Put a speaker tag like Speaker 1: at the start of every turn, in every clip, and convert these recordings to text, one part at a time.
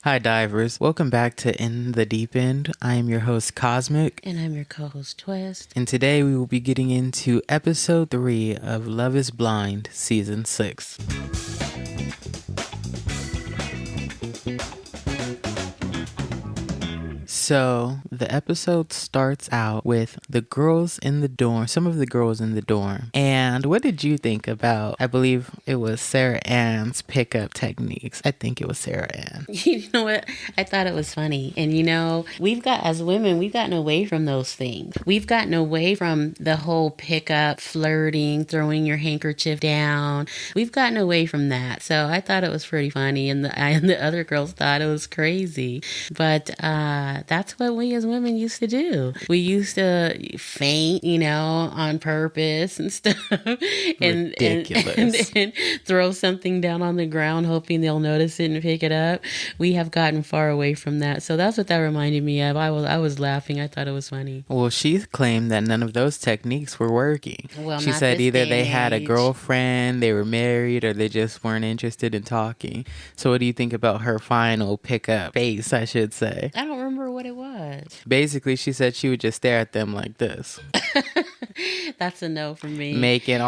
Speaker 1: Hi, divers. Welcome back to In the Deep End. I am your host, Cosmic.
Speaker 2: And I'm your co-host, Twist.
Speaker 1: And today we will be getting into episode 3 of Love is Blind, season 6. So, the episode starts out with the girls in the dorm, some of the girls in the dorm. And what did you think about, I believe it was Sarah Ann's pickup techniques? I think it was Sarah Ann.
Speaker 2: You know what? I thought it was funny. And as women, we've gotten away from those things. We've gotten away from the whole pickup, flirting, throwing your handkerchief down. We've gotten away from that. So I thought it was pretty funny. And the other girls thought it was crazy. But that's what we as women used to do. We used to faint, on purpose and stuff.
Speaker 1: Ridiculous.
Speaker 2: And throw something down on the ground, hoping they'll notice it and pick it up. We have gotten far away from that. So that's what that reminded me of. I was laughing. I thought it was funny.
Speaker 1: Well, she claimed that none of those techniques were working.
Speaker 2: Well,
Speaker 1: she
Speaker 2: not
Speaker 1: said
Speaker 2: this
Speaker 1: either
Speaker 2: day
Speaker 1: they
Speaker 2: and
Speaker 1: had a
Speaker 2: age.
Speaker 1: girlfriend, they were married, or they just weren't interested in talking. So what do you think about her final pickup face, I should say?
Speaker 2: I don't remember what it was.
Speaker 1: Basically, she said she would just stare at them like this.
Speaker 2: That's a no for me.
Speaker 1: Making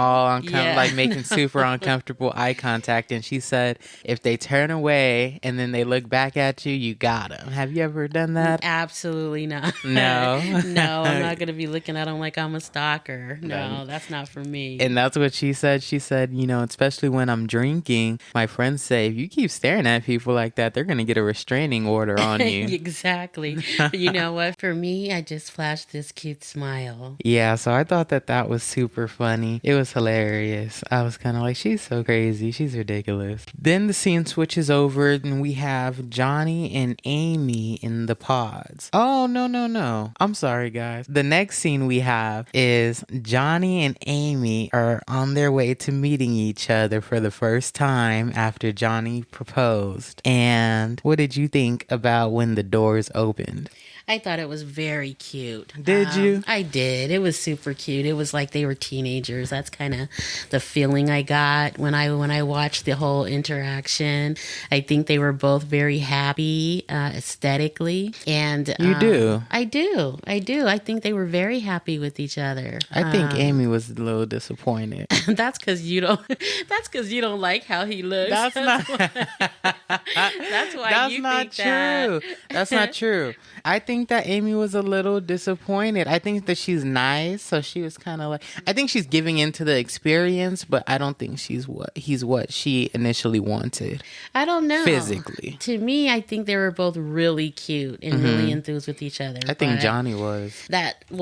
Speaker 1: making super uncomfortable eye contact. And she said, if they turn away and then they look back at you, you got them. Have you ever done that?
Speaker 2: Absolutely not.
Speaker 1: No.
Speaker 2: No, I'm not going to be looking at them like I'm a stalker. No, that's not for me.
Speaker 1: And that's what she said. She said, especially when I'm drinking, my friends say, if you keep staring at people like that, they're going to get a restraining order on you.
Speaker 2: Exactly. But you know what? For me, I just flashed this cute smile.
Speaker 1: Yeah, so I thought that was super funny. It was hilarious. I was kind of like, she's so crazy. She's ridiculous. Then the scene switches over and we have Johnny and Amy in the pods. Oh, no. I'm sorry, guys. The next scene we have is Johnny and Amy are on their way to meeting each other for the first time after Johnny proposed. And what did you think about when the doors opened?
Speaker 2: I thought it was very cute.
Speaker 1: Did you?
Speaker 2: I did. It was super cute. It was like they were teenagers. That's kind of the feeling I got when I watched the whole interaction. I think they were both very happy aesthetically. And
Speaker 1: You do?
Speaker 2: I do. I think they were very happy with each other.
Speaker 1: I think Amy was a little disappointed.
Speaker 2: That's because you don't. That's because you don't like how he looks.
Speaker 1: That's not.
Speaker 2: That's why
Speaker 1: That's
Speaker 2: you
Speaker 1: not
Speaker 2: think
Speaker 1: true.
Speaker 2: that.
Speaker 1: That's not true. I think that Amy was a little disappointed. I think that she's nice, so she was kind of like. I think she's giving into the experience, but I don't think he's what she initially wanted.
Speaker 2: I don't know.
Speaker 1: Physically.
Speaker 2: To me, I think they were both really cute and really enthused with each other.
Speaker 1: I think
Speaker 2: but
Speaker 1: Johnny was.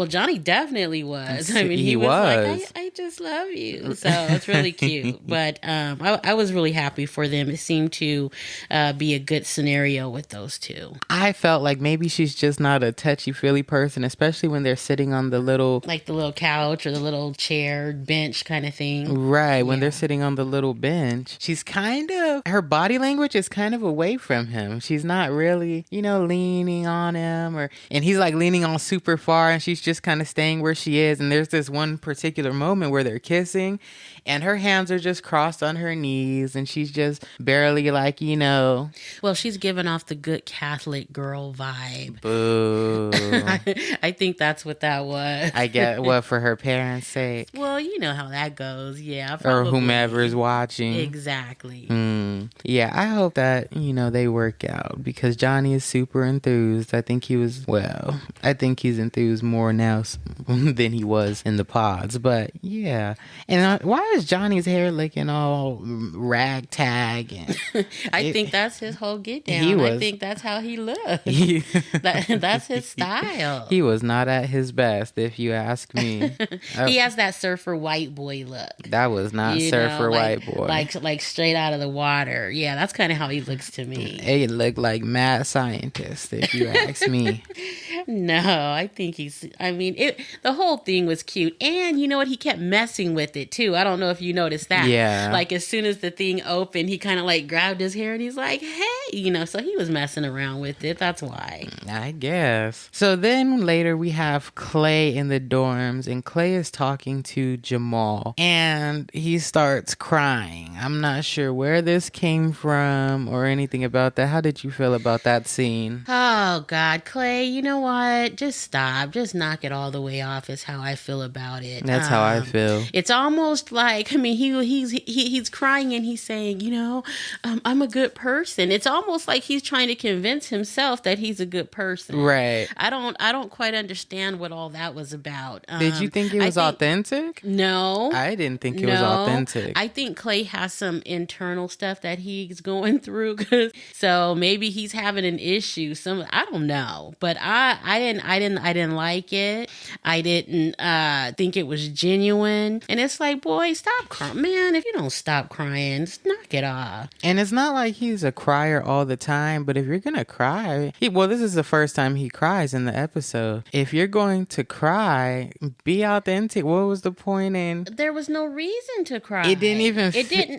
Speaker 2: Johnny definitely was. I mean,
Speaker 1: He
Speaker 2: he was
Speaker 1: was.
Speaker 2: like, I just love you. So it's really cute. But I was really happy for them. It seemed to be a good scenario with those two.
Speaker 1: I felt like maybe she's just not a touchy-feely person, especially when they're sitting on the little...
Speaker 2: Like the little couch or the little chair, bench kind of thing.
Speaker 1: Right, when they're sitting on the little bench. She's her body language is kind of away from him. She's not really, leaning on him and he's like leaning on super far and she's just kind of staying where she is. And there's this one particular moment where they're kissing and her hands are just crossed on her knees and she's just barely like,
Speaker 2: Well, she's giving off the good Catholic girl vibe.
Speaker 1: Boo.
Speaker 2: I think that's what that was.
Speaker 1: I get what, for her parents' sake?
Speaker 2: Well, you know how that goes. Yeah.
Speaker 1: Or
Speaker 2: Probably.
Speaker 1: whomever is watching.
Speaker 2: Exactly.
Speaker 1: Yeah, I hope that, they work out because Johnny is super enthused. I think he's enthused more now than he was in the pods. But yeah. And why is Johnny's hair looking all ragtag?
Speaker 2: I think that's his whole get down. I think that's how he looks. That's his style.
Speaker 1: He was not at his best, if you ask me.
Speaker 2: He has that surfer white boy look.
Speaker 1: That was not surfer white boy.
Speaker 2: Like straight out of the water. Yeah, that's kind of how he looks to me.
Speaker 1: He looked like mad scientist, if you ask me.
Speaker 2: No, I think I mean, the whole thing was cute. And you know what? He kept messing with it too. I don't know if you noticed that.
Speaker 1: Yeah.
Speaker 2: Like, as soon as the thing opened, he kind of like grabbed his hair and he's like, hey, so he was messing around with it. That's why.
Speaker 1: I guess. So then later we have Clay in the dorms, and Clay is talking to Jamal, and he starts crying. I'm not sure where this came from or anything about that. How did you feel about that scene?
Speaker 2: Oh God, Clay, you know what? Just stop. Just knock it all the way off is how I feel about it.
Speaker 1: That's how I feel.
Speaker 2: It's almost like, I mean, he's crying and he's saying, I'm a good person. It's almost like he's trying to convince himself that he's a good person.
Speaker 1: Right.
Speaker 2: I don't quite understand what all that was about.
Speaker 1: Did you think it was authentic?
Speaker 2: No.
Speaker 1: I didn't think it was authentic.
Speaker 2: I think Clay has some internal stuff that he's going through, so maybe he's having an issue. I don't know, but I didn't like it. I didn't think it was genuine. And it's like, boy, stop crying, man. If you don't stop crying, just knock it off.
Speaker 1: And it's not like he's a crier all the time, but if you're gonna cry, this is the first time he cries in the episode. If you're going to cry, be authentic. What was the point in?
Speaker 2: There was no reason to cry.
Speaker 1: It didn't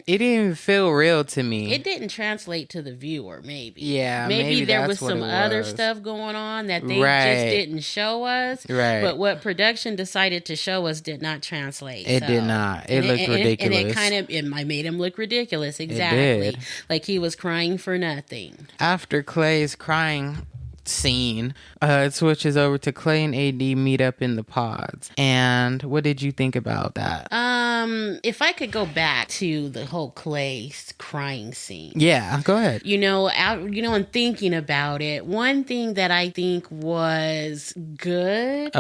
Speaker 1: even feel real to me.
Speaker 2: It didn't translate to the viewer, maybe.
Speaker 1: Yeah,
Speaker 2: maybe there was some other stuff going on that they just didn't show us.
Speaker 1: Right.
Speaker 2: But what production decided to show us did not translate.
Speaker 1: It did not. It looked ridiculous.
Speaker 2: And it made him look ridiculous. Exactly.
Speaker 1: It did.
Speaker 2: Like he was crying for nothing.
Speaker 1: After Clay's crying scene, it switches over to Clay and AD meet up in the pods. And what did you think about that?
Speaker 2: If I could go back to the whole Clay crying scene.
Speaker 1: Yeah, go ahead.
Speaker 2: And thinking about it, one thing that I think was good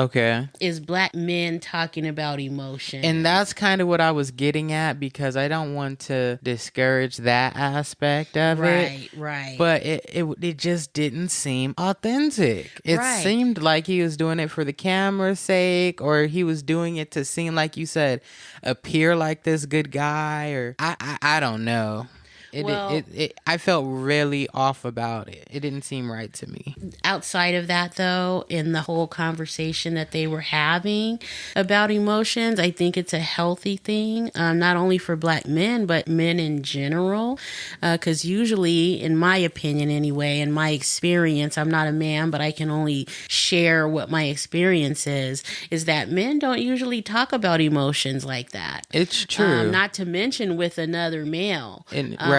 Speaker 2: is black men talking about emotion.
Speaker 1: And that's kind of what I was getting at, because I don't want to discourage that aspect of it.
Speaker 2: Right.
Speaker 1: But it just didn't seem authentic. It seemed like he was doing it for the camera's sake, or he was doing it to seem, like you said, appear like this good guy, or I don't know. I felt really off about it. It didn't seem right to me.
Speaker 2: Outside of that, though, in the whole conversation that they were having about emotions, I think it's a healthy thing, not only for black men, but men in general. Because usually, in my opinion anyway, in my experience, I'm not a man, but I can only share what my experience is that men don't usually talk about emotions like that.
Speaker 1: It's true.
Speaker 2: Not to mention with another male.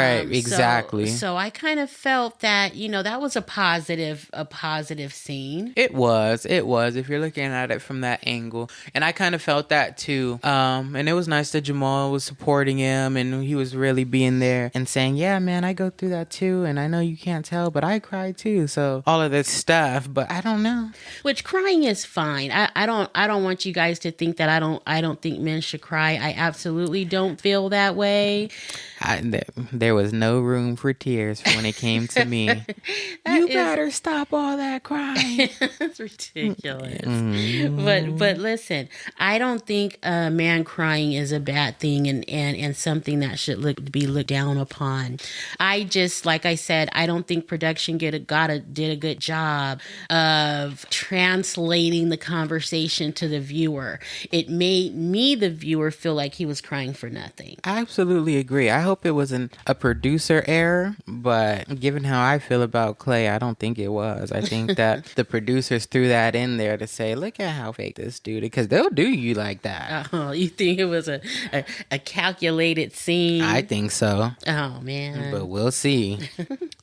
Speaker 1: Right, exactly.
Speaker 2: So I kind of felt that, that was a positive scene.
Speaker 1: It was, if you're looking at it from that angle. And I kind of felt that too. And it was nice that Jamal was supporting him, and he was really being there and saying, yeah, man, I go through that too. And I know you can't tell, but I cry too. So all of this stuff, but I don't know.
Speaker 2: Which crying is fine. I don't want you guys to think that I don't think men should cry. I absolutely don't feel that way.
Speaker 1: There was no room for tears when it came to me. You better stop all that crying.
Speaker 2: That's ridiculous. Mm-hmm. But listen, I don't think a man crying is a bad thing and something that should be looked down upon. I just, like I said, I don't think production did a good job of translating the conversation to the viewer. It made me, the viewer, feel like he was crying for nothing.
Speaker 1: I absolutely agree. I hope it wasn't a producer error, but given how I feel about Clay, I don't think it was. I think that the producers threw that in there to say, look at how fake this dude, because they'll do you like that.
Speaker 2: Oh, you think it was a calculated scene?
Speaker 1: I think so.
Speaker 2: Oh, man.
Speaker 1: But we'll see.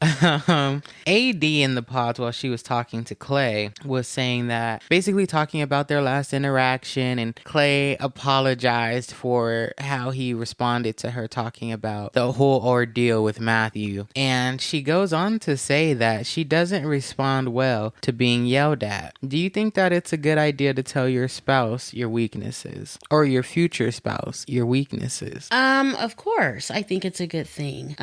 Speaker 1: AD in the pods, while she was talking to Clay, was saying that, basically talking about their last interaction, and Clay apologized for how he responded to her talking about the whole ordeal with Matthew. And she goes on to say that she doesn't respond well to being yelled at. Do you think that it's a good idea to tell your spouse your weaknesses, or your future spouse your weaknesses?
Speaker 2: Of course, I think it's a good thing,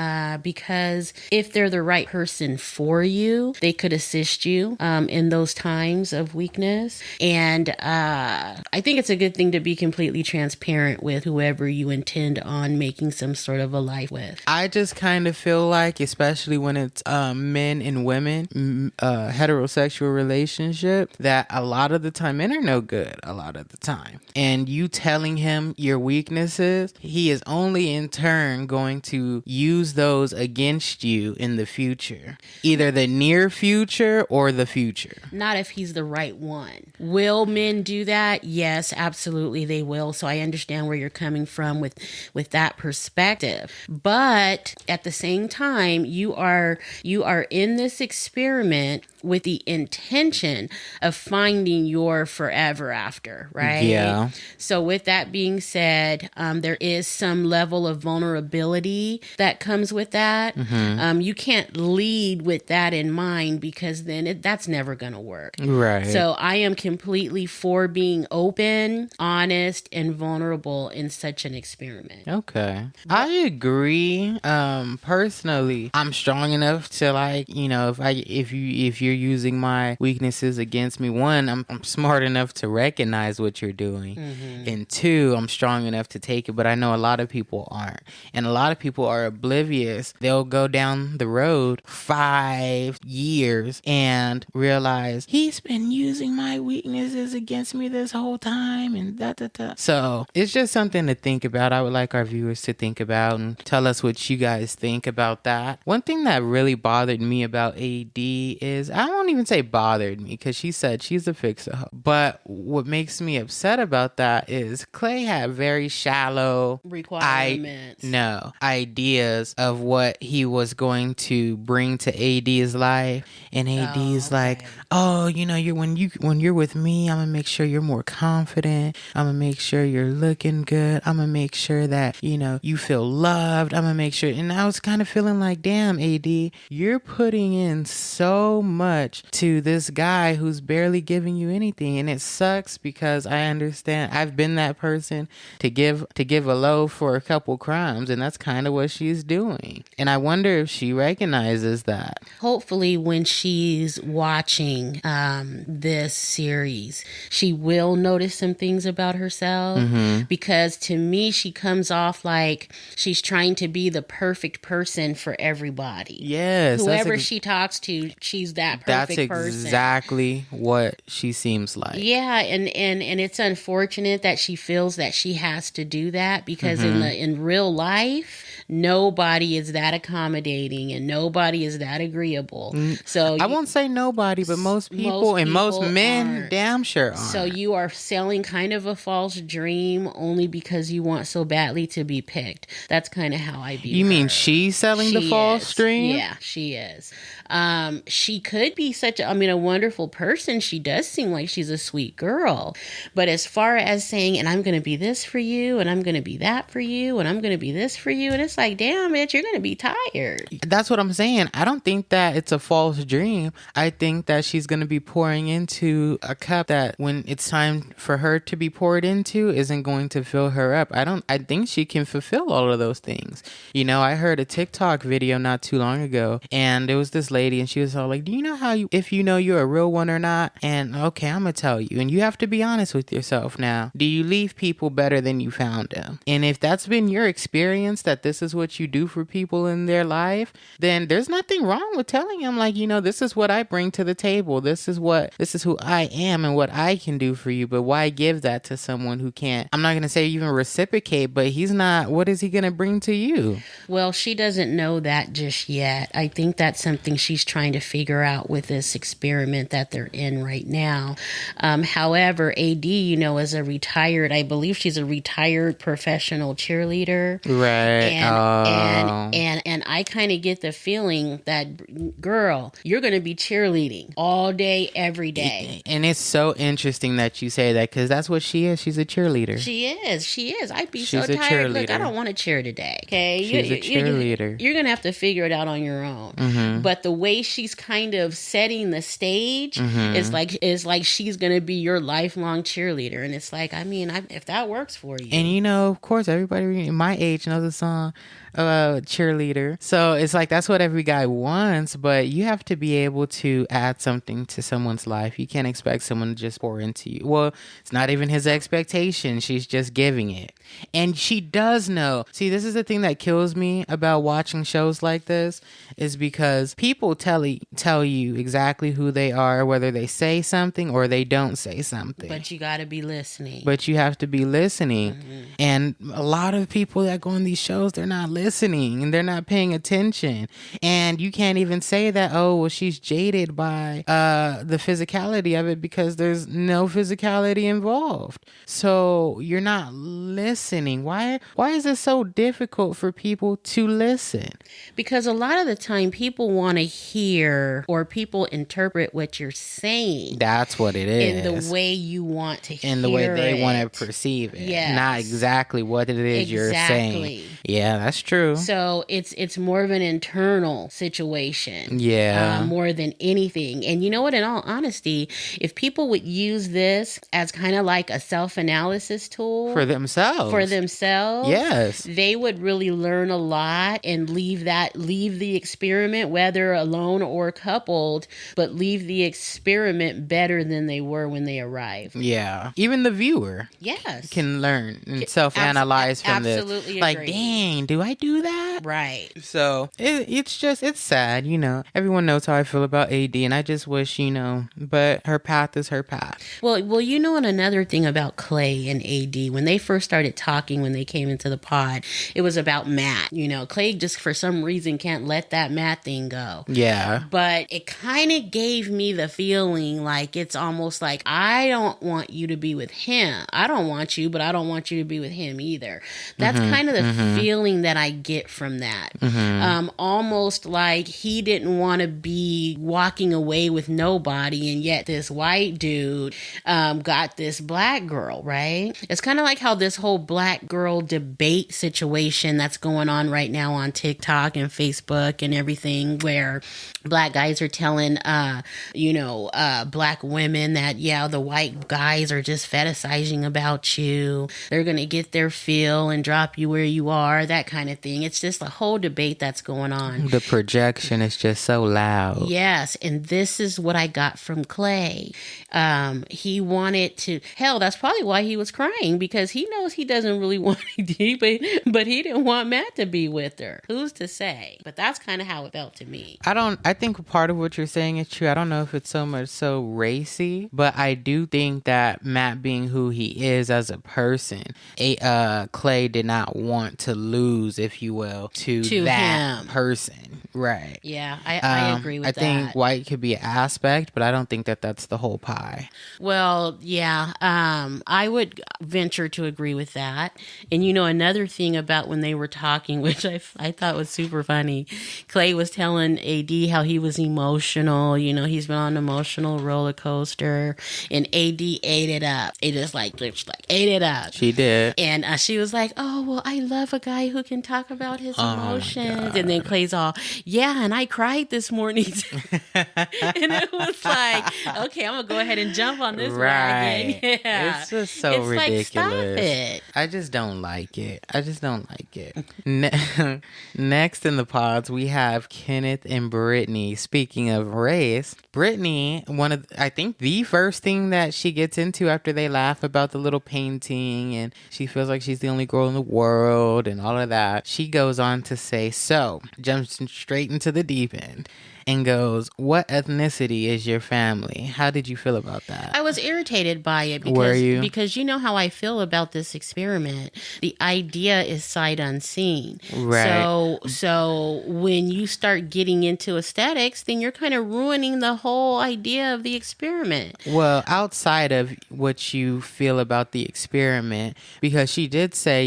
Speaker 2: because if they're the right person for you, they could assist you in those times of weakness. And I think it's a good thing to be completely transparent with whoever you intend on making some sort of a life with.
Speaker 1: I just kind of feel like, especially when it's men and women, heterosexual relationship, that a lot of the time men are no good a lot of the time. And you telling him your weaknesses, he is only in turn going to use those against you in the future. Either the near future or the future.
Speaker 2: Not if he's the right one. Will men do that? Yes, absolutely they will. So I understand where you're coming from with that perspective. But at the same time, you are in this experiment with the intention of finding your forever after, right?
Speaker 1: Yeah.
Speaker 2: So with that being said, there is some level of vulnerability that comes with that. You can't lead with that in mind, because then that's never going to work.
Speaker 1: Right.
Speaker 2: So I am completely for being open, honest, and vulnerable in such an experiment.
Speaker 1: Okay. I agree. Personally, I'm strong enough to, like, you know, if you're using my weaknesses against me, one, I'm smart enough to recognize what you're doing. And two, I'm strong enough to take it. But I know a lot of people aren't. And a lot of people are oblivious. They'll go down the road 5 years and realize he's been using my weaknesses against me this whole time, and da. So it's just something to think about. I would like our viewers to think about and tell us what you guys think about that. One thing that really bothered me about AD is, I won't even say bothered me, because she said she's a fixer. But what makes me upset about that is Clay had very shallow
Speaker 2: requirements.
Speaker 1: Ideas of what he was going to bring to AD's life. And AD's like, oh, you know, when you're with me, I'm gonna make sure you're more confident. I'm gonna make sure you're looking good. I'm gonna make sure that, you know, you feel loved. I'm gonna make sure. And I was kind of feeling like, damn, AD, you're putting in so much to this guy who's barely giving you anything. And it sucks, because I understand, I've been that person to give a low for a couple crimes, and that's kind of what she's doing. And I wonder if she recognizes that.
Speaker 2: Hopefully when she's watching this series, she will notice some things about herself, because to me, she comes off like she's trying to be the perfect person for everybody.
Speaker 1: Yes.
Speaker 2: Whoever she talks to, she's that perfect person.
Speaker 1: That's exactly what she seems like.
Speaker 2: Yeah, and it's unfortunate that she feels that she has to do that, because in real life, nobody is that accommodating and nobody is that agreeable. So
Speaker 1: I won't say nobody, but most people and most men
Speaker 2: aren't.
Speaker 1: damn sure aren't.
Speaker 2: So you are selling kind of a false dream only because you want so badly to be picked. That's kind of how I view
Speaker 1: You
Speaker 2: her.
Speaker 1: mean she's selling the false dream?
Speaker 2: Yeah, she is. She could be a wonderful person. She does seem like she's a sweet girl. But as far as saying, and I'm going to be this for you, and I'm going to be that for you, and I'm going to be this for you, and it's like, damn, bitch, you're going to be tired.
Speaker 1: That's what I'm saying. I don't think that it's a false dream. I think that she's going to be pouring into a cup that, when it's time for her to be poured into, isn't going to fill her up. I think she can fulfill all of those things. You know, I heard a TikTok video not too long ago, and there was this lady, and she was all like, do you know how if you know you're a real one or not? And okay, I'm gonna tell you, and you have to be honest with yourself now. Do you leave people better than you found them? And if that's been your experience, that this is what you do for people in their life, then there's nothing wrong with telling them, like, you know, this is what I bring to the table. This is who I am and what I can do for you. But why give that to someone who can't, I'm not gonna say even reciprocate, but he's not, what is he gonna bring to you?
Speaker 2: Well, she doesn't know that just yet. I think that's something she's trying to figure out with this experiment that they're in right now. However, AD, you know, is I believe she's a retired professional cheerleader.
Speaker 1: Right.
Speaker 2: And I kind of get the feeling that, girl, you're going to be cheerleading all day, every day.
Speaker 1: And it's so interesting that you say that, because that's what she is. She's a cheerleader.
Speaker 2: She is. I'd be
Speaker 1: She's
Speaker 2: so
Speaker 1: a
Speaker 2: tired.
Speaker 1: cheerleader.
Speaker 2: Look, I don't want to cheer today. Okay.
Speaker 1: She's a cheerleader.
Speaker 2: You're going to have to figure it out on your own. But the way she's kind of setting the stage is like she's going to be your lifelong cheerleader. And it's like, I mean, if that works for you.
Speaker 1: And, you know, of course, everybody my age knows the song Cheerleader. So it's like, that's what every guy wants, but you have to be able to add something to someone's life. You can't expect someone to just pour into you. Well, it's not even his expectation. She's just giving it. And she does know. See, this is the thing that kills me about watching shows like this, is because people tell you exactly who they are, whether they say something or they don't say something.
Speaker 2: But you got to be listening.
Speaker 1: But you have to be listening. And a lot of people that go on these shows, they're not listening and they're not paying attention. And you can't even say that, oh, well, she's jaded by the physicality of it, because there's no physicality involved. So you're not listening. Why is it so difficult for people to listen?
Speaker 2: Because a lot of the time people want to hear, or people interpret what you're saying.
Speaker 1: That's what it is.
Speaker 2: In the way you want to hear it.
Speaker 1: In the way they want to perceive it.
Speaker 2: Yes.
Speaker 1: Not exactly what it is you're saying. Yeah, that's true.
Speaker 2: So it's more of an internal situation.
Speaker 1: Yeah.
Speaker 2: More than anything. And you know what? In all honesty, if people would use this as kind of like a self-analysis tool.
Speaker 1: For themselves. Yes.
Speaker 2: They would really learn a lot and leave the experiment, whether alone or coupled, but leave the experiment better than they were when they arrived.
Speaker 1: Yeah. Even the viewer.
Speaker 2: Yes.
Speaker 1: Can learn and self-analyze from this.
Speaker 2: Absolutely
Speaker 1: like,
Speaker 2: agree.
Speaker 1: Dang, do I do that?
Speaker 2: Right.
Speaker 1: So it's sad, Everyone knows how I feel about AD, and I just wish, but her path is her path.
Speaker 2: Well, and another thing about Clay and AD, when they first started talking, when they came into the pod, it was about Matt. Clay just for some reason can't let that Matt thing go.
Speaker 1: Yeah.
Speaker 2: But it kind of gave me the feeling like it's almost like, I don't want you to be with him. I don't want you, but I don't want you to be with him either. That's kind of the feeling that I get from that. Almost like he didn't want to be walking away with nobody, and yet this white dude got this black girl, right? It's kind of like how this whole black girl debate situation that's going on right now on TikTok and Facebook and everything, where black guys are telling, black women that, the white guys are just fetishizing about you. They're going to get their fill and drop you where you are, that kind of thing. It's just a whole debate that's going on.
Speaker 1: The projection is just so loud.
Speaker 2: Yes, and this is what I got from Clay. He wanted to, that's probably why he was crying, because he knows he doesn't really want to, but he didn't want Matt to be with her. Who's to say? But that's kind of how it felt to me.
Speaker 1: I think part of what you're saying is true. I don't know if it's so much so racy, but I do think that Matt being who he is as a person, Clay did not want to lose, if you will, to that
Speaker 2: him.
Speaker 1: Person. Right.
Speaker 2: Yeah, I agree with that.
Speaker 1: I think white could be an aspect, but I don't think that that's the whole pie.
Speaker 2: Well, yeah, I would venture to agree with that. And another thing about when they were talking, which I thought was super funny, Clay was telling AD how he was emotional. He's been on an emotional roller coaster, and AD ate it up. It just like ate it up.
Speaker 1: She did.
Speaker 2: And she was like, oh, well, I love a guy who can talk about his emotions. And then Clay's all, yeah, and I cried this morning. And it was like, okay, I'm going to go ahead and jump on this wagon. Yeah.
Speaker 1: It's just so ridiculous.
Speaker 2: Like, stop it.
Speaker 1: I just don't like it. Next in the pods, we have Kenneth and Brittany. Speaking of race, Brittany, I think the first thing that she gets into after they laugh about the little painting and she feels like she's the only girl in the world and all of that, she goes on to say, jumps straight into the deep end and goes, what ethnicity is your family? How did you feel about that?
Speaker 2: I was irritated by it because,
Speaker 1: Were you?
Speaker 2: Because you know how I feel about this experiment. The idea is sight unseen.
Speaker 1: Right.
Speaker 2: So when you start getting into aesthetics, then you're kind of ruining the whole idea of the experiment.
Speaker 1: Well, outside of what you feel about the experiment, because she did say,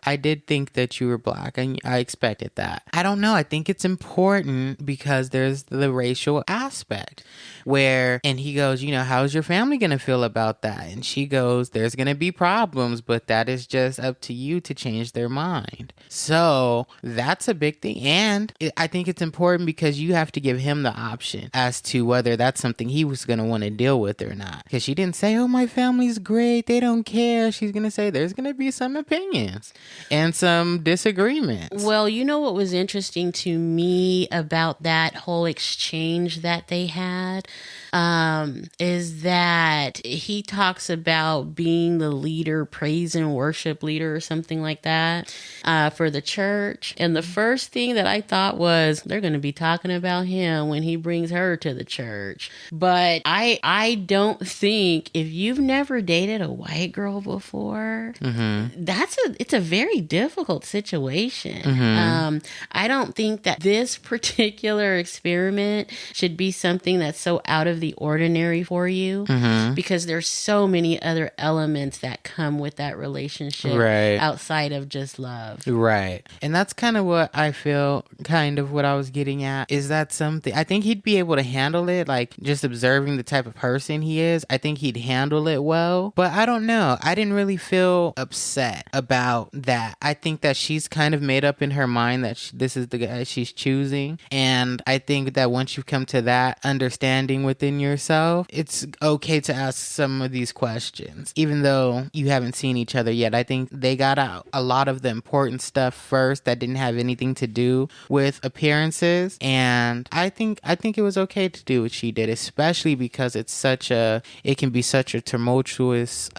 Speaker 1: I did think that you were black and I expected that. I don't know. I think it's important because there's the racial aspect and he goes, how's your family going to feel about that? And she goes, there's going to be problems, but that is just up to you to change their mind. So that's a big thing. And I think it's important because you have to give him the option as to whether that's something he was going to want to deal with or not. Because she didn't say, oh, my family's great, they don't care. She's going to say there's going to be some opinions and some disagreements.
Speaker 2: Well, what was interesting to me about that whole exchange that they had? is that he talks about being the leader, praise and worship leader or something like that for the church. And the first thing that I thought was they're going to be talking about him when he brings her to the church. But I don't think, if you've never dated a white girl before, it's a very difficult situation. I don't think that this particular experiment should be something that's so out of the ordinary for you, because there's so many other elements that come with that relationship outside of just love.
Speaker 1: Right. And that's kind of what I feel, kind of what I was getting at. Is that something, I think he'd be able to handle it, like just observing the type of person he is. I think he'd handle it well. But I don't know. I didn't really feel upset about that. I think that she's kind of made up in her mind that this is the guy she's choosing. And I think that once you come to that understanding within yourself, it's okay to ask some of these questions. Even though you haven't seen each other yet, I think they got out a lot of the important stuff first that didn't have anything to do with appearances. And I think it was okay to do what she did, especially because it can be such a tumultuous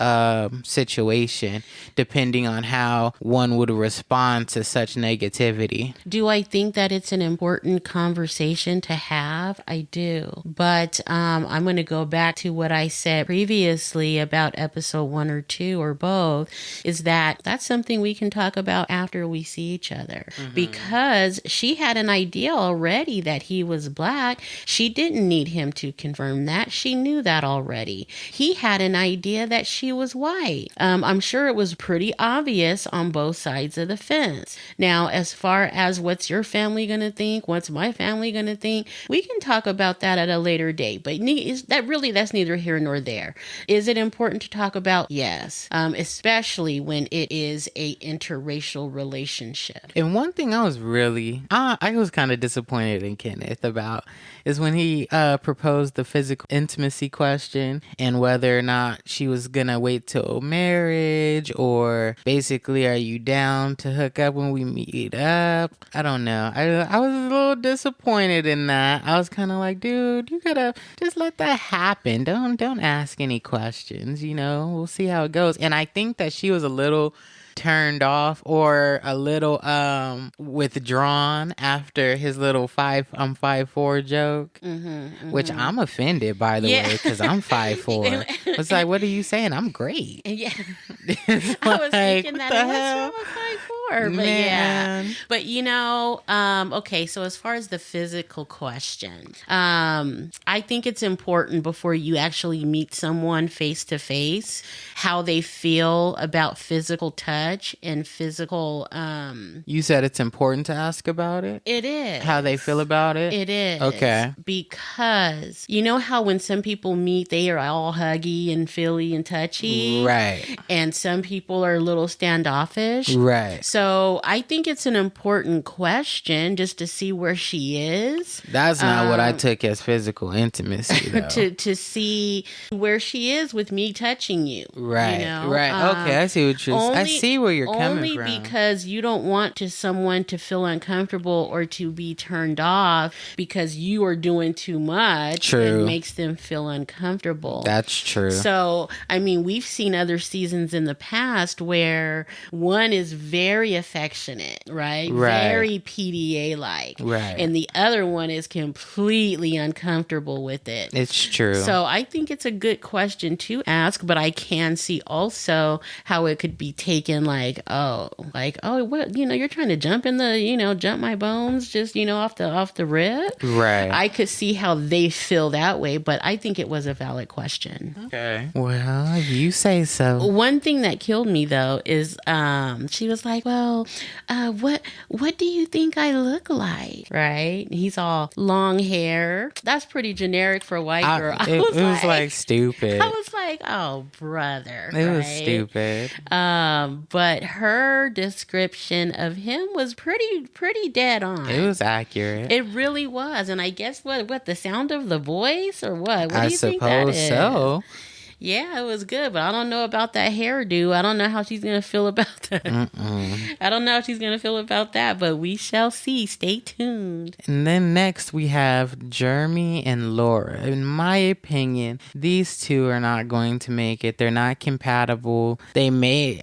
Speaker 1: situation depending on how one would respond to such negativity.
Speaker 2: Do I think that it's an important conversation to have? I do. But I'm going to go back to what I said previously about episode 1 or 2 or both, is that that's something we can talk about after we see each other. Because she had an idea already that he was black. She didn't need him to confirm that. She knew that already. He had an idea that she was white. I'm sure it was pretty obvious on both sides of the fence. Now, as far as what's your family going to think, what's my family going to think, we can talk about that at a later date. But that's neither here nor there. Is it important to talk about? Yes. Especially when it is a interracial relationship.
Speaker 1: And one thing I was kind of disappointed in Kenneth about is when he proposed the physical intimacy question and whether or not she was gonna wait till marriage, or basically, are you down to hook up when we meet up? I don't know. I was a little disappointed in that. I was kind of like, dude, you gotta just let that happen. Don't ask any questions. We'll see how it goes. And I think that she was a little turned off or a little withdrawn after his little 5'4" joke, which I'm offended, by the way, because I'm 5'4". It's like, what are you saying? I'm great.
Speaker 2: Yeah. I was thinking that. What's wrong with 5'4"? But yeah. But okay, so as far as the physical question, I think it's important before you actually meet someone face to face, how they feel about physical touch and physical
Speaker 1: You said it's important to ask about it?
Speaker 2: It is.
Speaker 1: How they feel about it?
Speaker 2: It is.
Speaker 1: Okay.
Speaker 2: Because you know how when some people meet, they are all huggy and feely and touchy?
Speaker 1: Right.
Speaker 2: And some people are a little standoffish?
Speaker 1: Right.
Speaker 2: So I think it's an important question just to see where she is.
Speaker 1: That's not what I took as physical intimacy, though.
Speaker 2: to see where she is with me touching you.
Speaker 1: Right. Right. Okay, I see what you're saying. I see where you're coming from.
Speaker 2: Only because you don't want someone to feel uncomfortable or to be turned off because you are doing too much.
Speaker 1: True.
Speaker 2: It makes them feel uncomfortable.
Speaker 1: That's true.
Speaker 2: So, I mean, we've seen other seasons in the past where one is very affectionate, right? Very PDA-like.
Speaker 1: Right.
Speaker 2: And the other one is completely uncomfortable with it.
Speaker 1: It's true.
Speaker 2: So I think it's a good question to ask, but I can see also how it could be taken like, what, you're trying to jump jump my bones just, off the rip.
Speaker 1: Right.
Speaker 2: I could see how they feel that way, but I think it was a valid question.
Speaker 1: Okay. Well, you say so.
Speaker 2: One thing that killed me though is she was like, well, what do you think I look like? Right? He's all long hair. That's pretty generic for a white girl.
Speaker 1: It was like stupid.
Speaker 2: I was like, oh, brother.
Speaker 1: It was stupid.
Speaker 2: But her description of him was pretty dead on.
Speaker 1: It was accurate.
Speaker 2: It really was. And I guess what the sound of the voice or what? What do you think that is?
Speaker 1: I suppose so.
Speaker 2: Yeah, it was good, but I don't know about that hairdo. I don't know how she's gonna feel about that. I don't know how she's gonna feel about that, but we shall see. Stay tuned.
Speaker 1: And then next we have Jeremy and Laura. In my opinion, these two are not going to make it. They're not compatible. They may,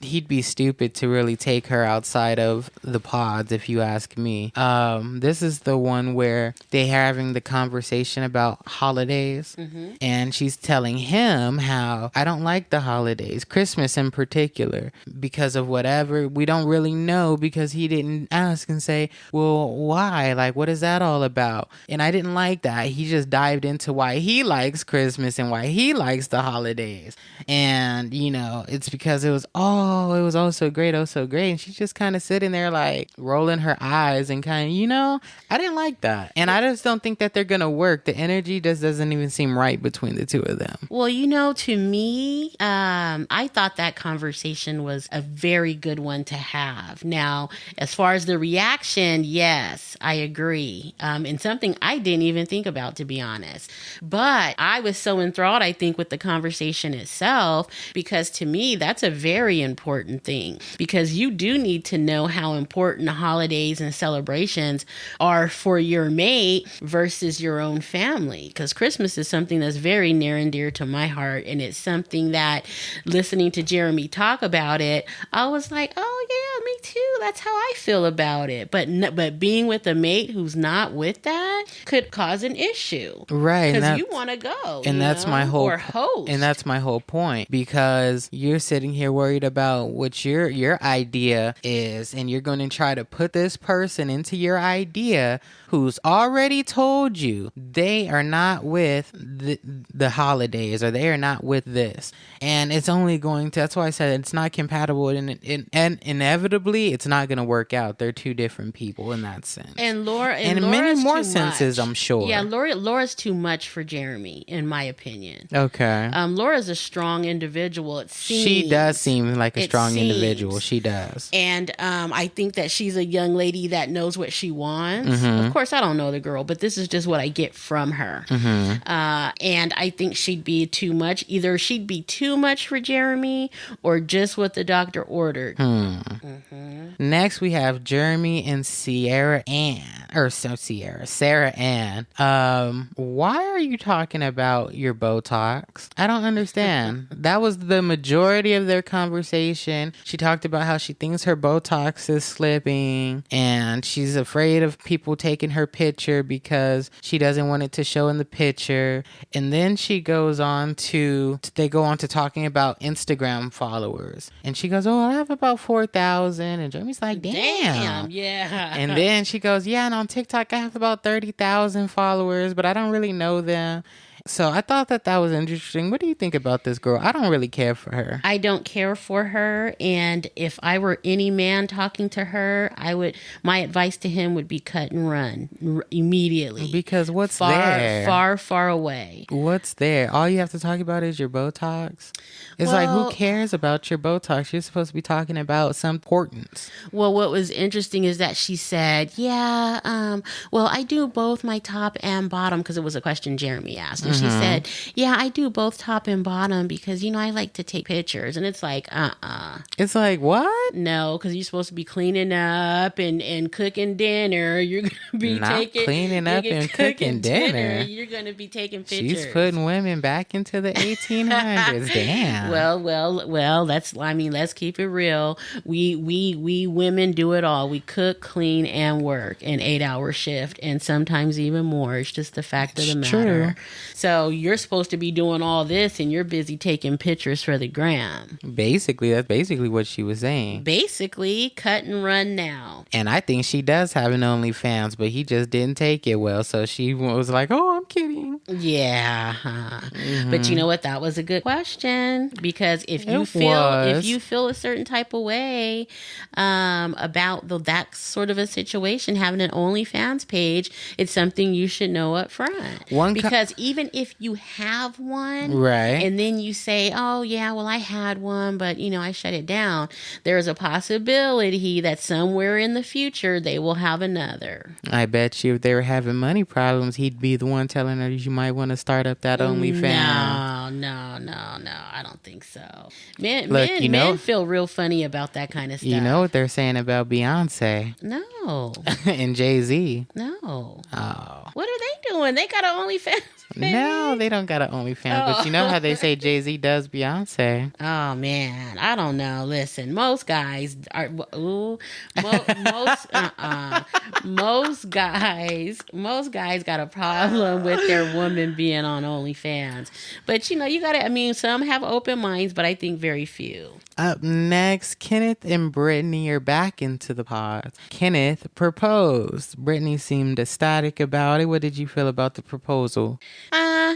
Speaker 1: he'd be stupid to really take her outside of the pods, if you ask me. This is the one where they're having the conversation about holidays, and she's telling him how I don't like the holidays, Christmas in particular, because of whatever. We don't really know because he didn't ask and say, well, why? Like, what is that all about? And I didn't like that. He just dived into why he likes Christmas and why he likes the holidays. And, you know, it's because it was oh so great, oh so great. And she's just kind of sitting there like rolling her eyes and kind of, you know, I didn't like that. And I just don't think that they're going to work. The energy just doesn't even seem right between the two of them.
Speaker 2: Well, you know, to me, I thought that conversation was a very good one to have. Now, as far as the reaction, yes, I agree. And something I didn't even think about, to be honest. But I was so enthralled, I think, with the conversation itself, because to me, that's a very important thing. Because you do need to know how important holidays and celebrations are for your mate versus your own family. Because Christmas is something that's very near and dear to my heart. And it's something that, listening to Jeremy talk about it, I was like, oh yeah, me too. That's how I feel about it. But being with a mate who's not with that could cause an issue.
Speaker 1: Right.
Speaker 2: Because you want to go.
Speaker 1: And that's my whole
Speaker 2: or host.
Speaker 1: And that's my whole point, because you're sitting here worried about what your idea is, and you're going to try to put this person into your idea who's already told you they are not with the holidays, or they are not with this. And it's only going to, that's why I said it's not compatible, and inevitably it's not going to work out. They're two different people in that sense.
Speaker 2: And Laura,
Speaker 1: and in many more senses, I'm sure.
Speaker 2: Yeah, Laura's too much for Jeremy, in my opinion.
Speaker 1: Okay.
Speaker 2: Laura's a strong individual. It seems.
Speaker 1: She does seem like a strong individual. She does.
Speaker 2: And I think that she's a young lady that knows what she wants. Of course, I don't know the girl, but this is just what I get from her. And I think she'd be too much. Either she'd be too much for Jeremy, or just what the doctor ordered.
Speaker 1: Next, we have Jeremy and Sarah Ann. Why are you talking about your Botox? I don't understand. That was the majority of their conversation. She talked about how she thinks her Botox is slipping, and she's afraid of people taking her picture because she doesn't want it to show in the picture. And then they go on to talking about Instagram followers. And she goes, oh, I have about 4,000. And Jeremy's like, damn.
Speaker 2: Yeah.
Speaker 1: And then she goes, yeah, and on TikTok I have about 30,000 followers, but I don't really know them. So I thought that was interesting. What do you think about this girl? I don't really care for her.
Speaker 2: I don't care for her. And if I were any man talking to her, my advice to him would be cut and run immediately.
Speaker 1: Because what's there?
Speaker 2: Far away.
Speaker 1: What's there? All you have to talk about is your Botox. It's like, who cares about your Botox? You're supposed to be talking about some importance.
Speaker 2: Well, what was interesting is that she said, yeah, well, I do both my top and bottom, because it was a question Jeremy asked. And she said, yeah, I do both top and bottom because, I like to take pictures. And it's like,
Speaker 1: It's like, what?
Speaker 2: No, because you're supposed to be cleaning up and cooking dinner. You're going to be
Speaker 1: cleaning up and cooking dinner.
Speaker 2: You're going to be taking pictures.
Speaker 1: She's putting women back into the 1800s. Damn.
Speaker 2: Well, let's keep it real. We women do it all. We cook, clean, and work an 8-hour shift, and sometimes even more. It's just the fact of the matter.
Speaker 1: True.
Speaker 2: So you're supposed to be doing all this, and you're busy taking pictures for the gram.
Speaker 1: That's basically what she was saying.
Speaker 2: Basically, cut and run now.
Speaker 1: And I think she does have an OnlyFans, but he just didn't take it well. So she was like, oh, I'm kidding.
Speaker 2: Yeah. But you know what? That was a good question, because if you feel a certain type of way about that sort of a situation, having an OnlyFans page, it's something you should know up front. Because even if you have one,
Speaker 1: right,
Speaker 2: and then you say, oh yeah, well I had one, but I shut it down, there's a possibility that somewhere in the future they will have another.
Speaker 1: I bet you if they were having money problems, he'd be the one telling her, you might want to start up that OnlyFans.
Speaker 2: No. I don't think so. Men,
Speaker 1: Look,
Speaker 2: men, men feel real funny about that kind of stuff.
Speaker 1: You know what they're saying about Beyonce?
Speaker 2: No.
Speaker 1: And Jay-Z?
Speaker 2: No.
Speaker 1: Oh.
Speaker 2: What are they doing? They got an OnlyFans.
Speaker 1: No, they don't got an OnlyFans. But you know how they say Jay-Z does Beyonce?
Speaker 2: Oh man, I don't know. Listen, most guys are most guys got a problem with their woman being on OnlyFans. But you gotta. I mean, some have open minds, but I think very few.
Speaker 1: Up next, Kenneth and Brittany are back into the pod. Kenneth proposed. Brittany seemed ecstatic about it. What did you feel about the proposal?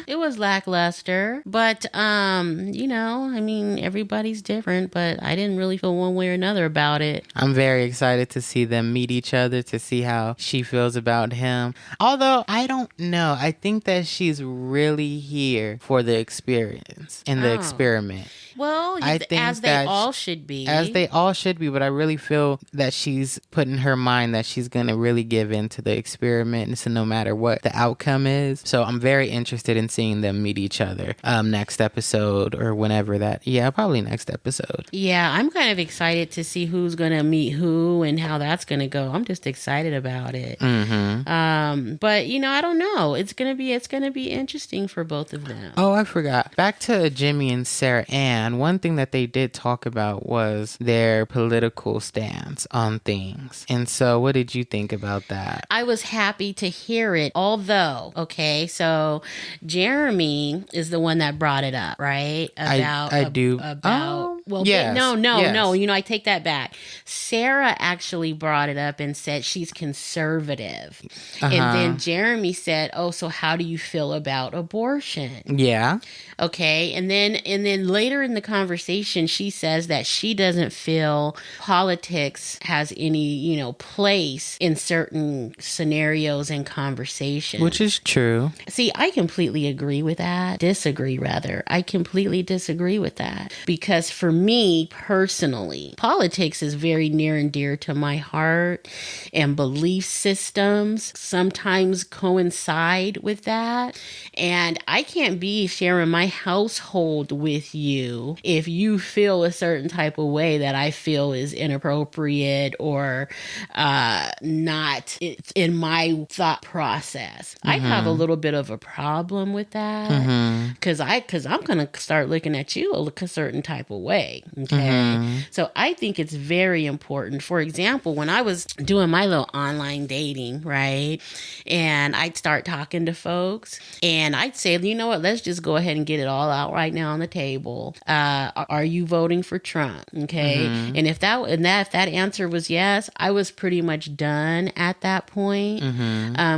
Speaker 2: It was lackluster, but I mean, everybody's different, but I didn't really feel one way or another about it.
Speaker 1: I'm very excited to see them meet each other, to see how she feels about him. Although, I don't know. I think that she's really here for the experience and the experiment.
Speaker 2: Well,
Speaker 1: I think
Speaker 2: as they all should be.
Speaker 1: As they all should be, but I really feel that she's put in her mind that she's going to really give in to the experiment, so no matter what the outcome is. So I'm very interested in seeing them meet each other next episode or whenever that. Yeah, probably next episode.
Speaker 2: Yeah, I'm kind of excited to see who's going to meet who and how that's going to go. I'm just excited about it.
Speaker 1: Mm-hmm.
Speaker 2: But I don't know. It's going to be interesting for both of them.
Speaker 1: Oh, I forgot. Back to Jimmy and Sarah Ann. One thing that they did talk about was their political stance on things. And so what did you think about that?
Speaker 2: I was happy to hear it, although, okay, so Jeremy is the one that brought it up, right?
Speaker 1: I do.
Speaker 2: Well,
Speaker 1: yes,
Speaker 2: no. I take that back. Sarah actually brought it up and said she's conservative. And then Jeremy said, oh, so how do you feel about abortion?
Speaker 1: Yeah.
Speaker 2: Okay. And then later in the conversation, she says that she doesn't feel politics has any, place in certain scenarios and conversations.
Speaker 1: Which is true.
Speaker 2: See, I completely agree with that. Disagree, rather. I completely disagree with that. Because for me personally, politics is very near and dear to my heart, and belief systems sometimes coincide with that. And I can't be sharing my household with you if you feel a certain type of way that I feel is inappropriate or not in my thought process. I have a little bit of a problem with that because I'm going to start looking at you a certain type of way. Okay. So I think it's very important. For example, when I was doing my little online dating, right? And I'd start talking to folks and I'd say, you know what, let's just go ahead and get it all out right now on the table. Are you voting for Trump? Okay. And if that answer was yes, I was pretty much done at that point.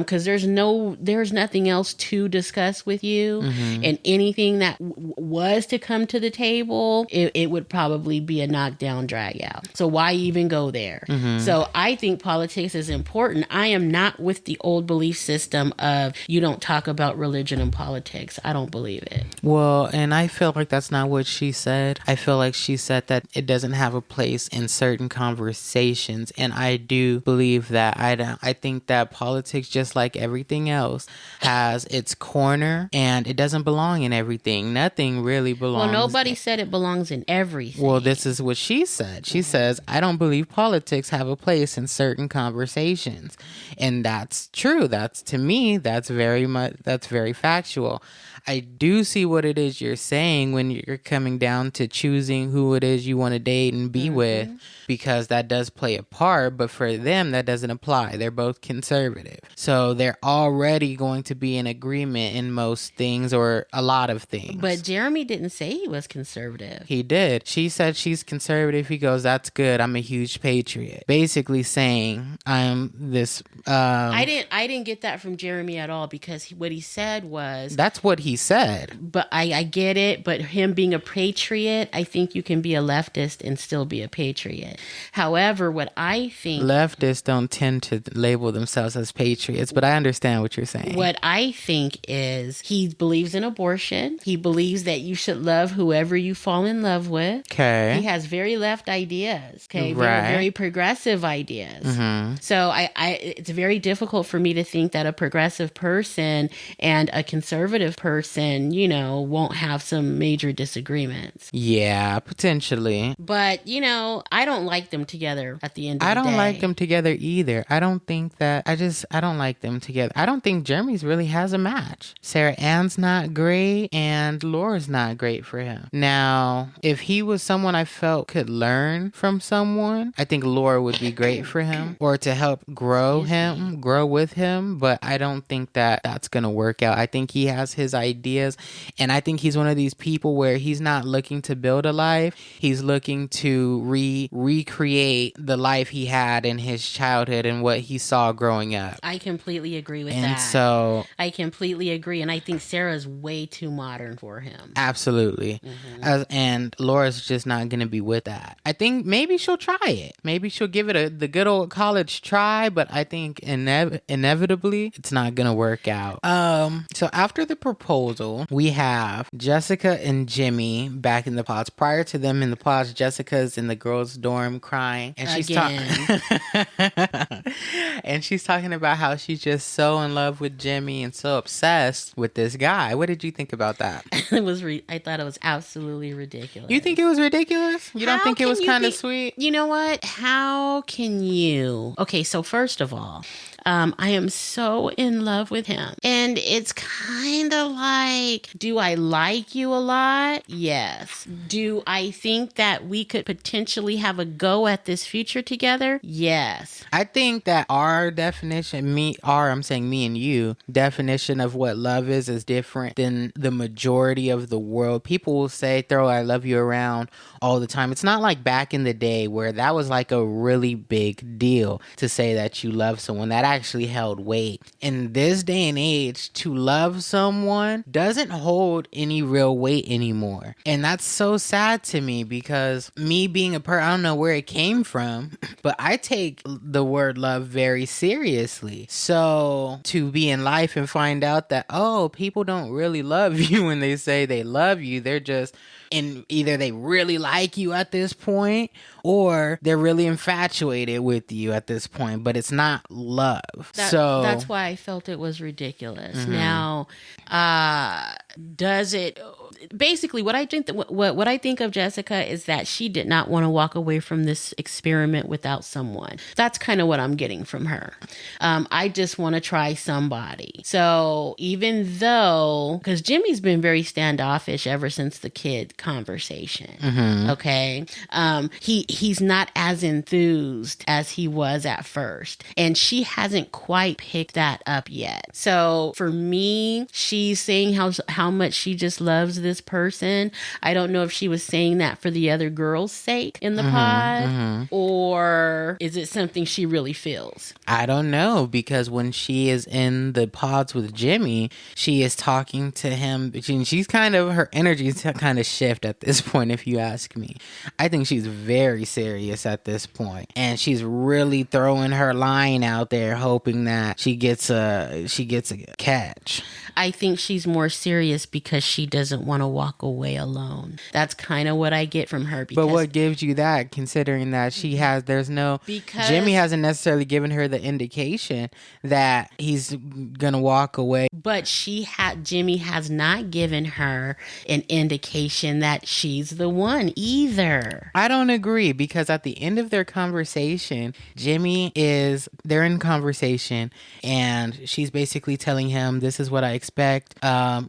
Speaker 2: Cause there's nothing else to discuss with you, and anything that was to come to the table, it would probably be a knockdown drag out. So why even go there? So I think politics is important. I am not with the old belief system of you don't talk about religion and politics. I don't believe it.
Speaker 1: Well, and I feel like that's not what she said. I feel like she said that it doesn't have a place in certain conversations, and I do believe that. I think that politics, just like everything else, has its corner, and it doesn't belong in everything. Nothing really belongs.
Speaker 2: Well, nobody said it belongs in everything.
Speaker 1: Well, this is what she said. She says, I don't believe politics have a place in certain conversations. And that's true. To me, that's very factual. I do see what it is you're saying when you're coming down to choosing who it is you want to date and be with, because that does play a part, but for them, that doesn't apply. They're both conservative. So they're already going to be in agreement in most things or a lot of things.
Speaker 2: But Jeremy didn't say he was conservative.
Speaker 1: He did. She said she's conservative. He goes, that's good. I'm a huge patriot. Basically saying I'm this.
Speaker 2: I didn't get that from Jeremy at all, because what he said was.
Speaker 1: That's what he said.
Speaker 2: But I get it. But him being a patriot, I think you can be a leftist and still be a patriot. However, what I think.
Speaker 1: Leftists don't tend to label themselves as patriots, but I understand what you're saying.
Speaker 2: What I think is he believes in abortion. He believes that you should love whoever you fall in love with. with. He
Speaker 1: Okay.
Speaker 2: has very left ideas. Okay,
Speaker 1: Right.
Speaker 2: very progressive ideas.
Speaker 1: Mm-hmm.
Speaker 2: So it's very difficult for me to think that a progressive person and a conservative person, won't have some major disagreements.
Speaker 1: Yeah, potentially.
Speaker 2: But I don't like them together at the end of
Speaker 1: I
Speaker 2: the
Speaker 1: don't like them
Speaker 2: day.
Speaker 1: together either. I don't think that I don't like them together. I don't think Jeremy's really has a match. Sarah Ann's not great and Laura's not great for him. Now, if he was someone I felt could learn from someone, I think Laura would be great for him or to help
Speaker 2: Excuse me.
Speaker 1: grow with him, but I don't think that that's going to work out. I think he has his ideas and I think he's one of these people where he's not looking to build a life. He's looking to recreate the life he had in his childhood and what he saw growing up.
Speaker 2: I completely agree with
Speaker 1: And
Speaker 2: that.
Speaker 1: so,
Speaker 2: I completely agree. And I think Sarah's way too modern for him.
Speaker 1: absolutely. And Laura's just not going to be with that. I think maybe she'll try it. Maybe she'll give it the good old college try, but I think inevitably it's not going to work out. So after the proposal, we have Jessica and Jimmy back in the pods. Prior to them in the pods, Jessica's in the girls' dorm crying, and she's talking and she's talking about how she's just so in love with Jimmy and so obsessed with this guy. What did you think about that?
Speaker 2: I thought it was absolutely ridiculous.
Speaker 1: You think it was ridiculous? You don't
Speaker 2: How
Speaker 1: think it
Speaker 2: can
Speaker 1: was
Speaker 2: you
Speaker 1: kind of
Speaker 2: be-
Speaker 1: sweet?
Speaker 2: You know what? How can you? Okay, so first of all, I am so in love with him. And it's kind of like, do I like you a lot? Yes. Do I think that we could potentially have a go at this future together? Yes.
Speaker 1: I think that our definition, I'm saying me and you, definition of what love is different than the majority of the world. People will say, throw I love you around all the time. It's not like back in the day where that was like a really big deal to say that you love someone. That actually held weight. In this day and age, to love someone doesn't hold any real weight anymore. And that's so sad to me because me being a person, I don't know where it came from, but I take the word love very seriously. So to be in life and find out that, oh, people don't really love you when they say they love you, they're just, and either they really like you at this point or they're really infatuated with you at this point, but it's not love.
Speaker 2: That's why I felt it was ridiculous. Now, does it basically what I think what I think of Jessica is that she did not want to walk away from this experiment without someone. That's kind of what I'm getting from her. I just want to try somebody. So even though, because Jimmy's been very standoffish ever since the kid conversation. Okay. He's not as enthused as he was at first. And she hasn't quite picked that up yet. So for me, she's saying how much she just loves this person. I don't know if she was saying that for the other girl's sake in the pod, or is it something she really feels?
Speaker 1: I don't know, because when she is in the pods with Jimmy, she is talking to him. She's kind of, her energies kind of shift at this point, if you ask me. I think she's very serious at this point, and she's really throwing her line out there, hoping that she gets a catch.
Speaker 2: I think she's more serious because she doesn't want to walk away alone. That's kind of what I get from her.
Speaker 1: But what gives you that, considering that Jimmy hasn't necessarily given her the indication that he's gonna walk away.
Speaker 2: But Jimmy has not given her an indication that she's the one either.
Speaker 1: I don't agree, because at the end of their conversation, they're in conversation and she's basically telling him, this is what I expect,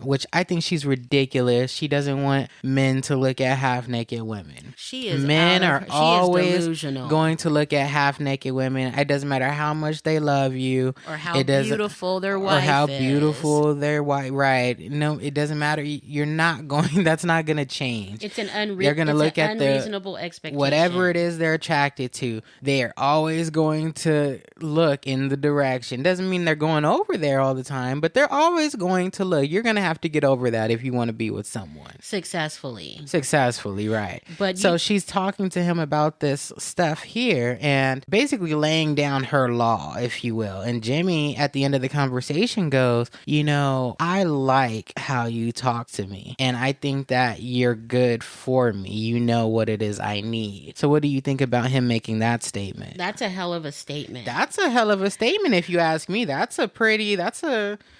Speaker 1: which I think she's ridiculous. She doesn't want men to look at half-naked women. Men are always going to look at half-naked women. It doesn't matter how much they love you.
Speaker 2: Or how beautiful their wife is.
Speaker 1: Or how beautiful their wife, right. No, it doesn't matter. You're not going, that's not going to change.
Speaker 2: It's an unreasonable expectation.
Speaker 1: Whatever it is they're attracted to, they're always going to look in the direction. Doesn't mean they're going over there all the time, but they're always going to look. You're going to have to get over that if you want to be with someone.
Speaker 2: Successfully,
Speaker 1: right.
Speaker 2: But
Speaker 1: so she's talking to him about this stuff here and basically laying down her law, if you will. And Jimmy, at the end of the conversation, goes, I like how you talk to me. And I think that you're good for me. You know what it is I need. So what do you think about him making that statement?
Speaker 2: That's a hell of a statement.
Speaker 1: That's a hell of a statement, if you ask me.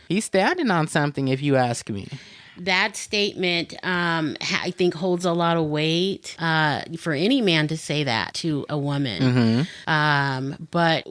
Speaker 1: He's standing on something, if you ask me.
Speaker 2: That statement, I think, holds a lot of weight for any man to say that to a woman. But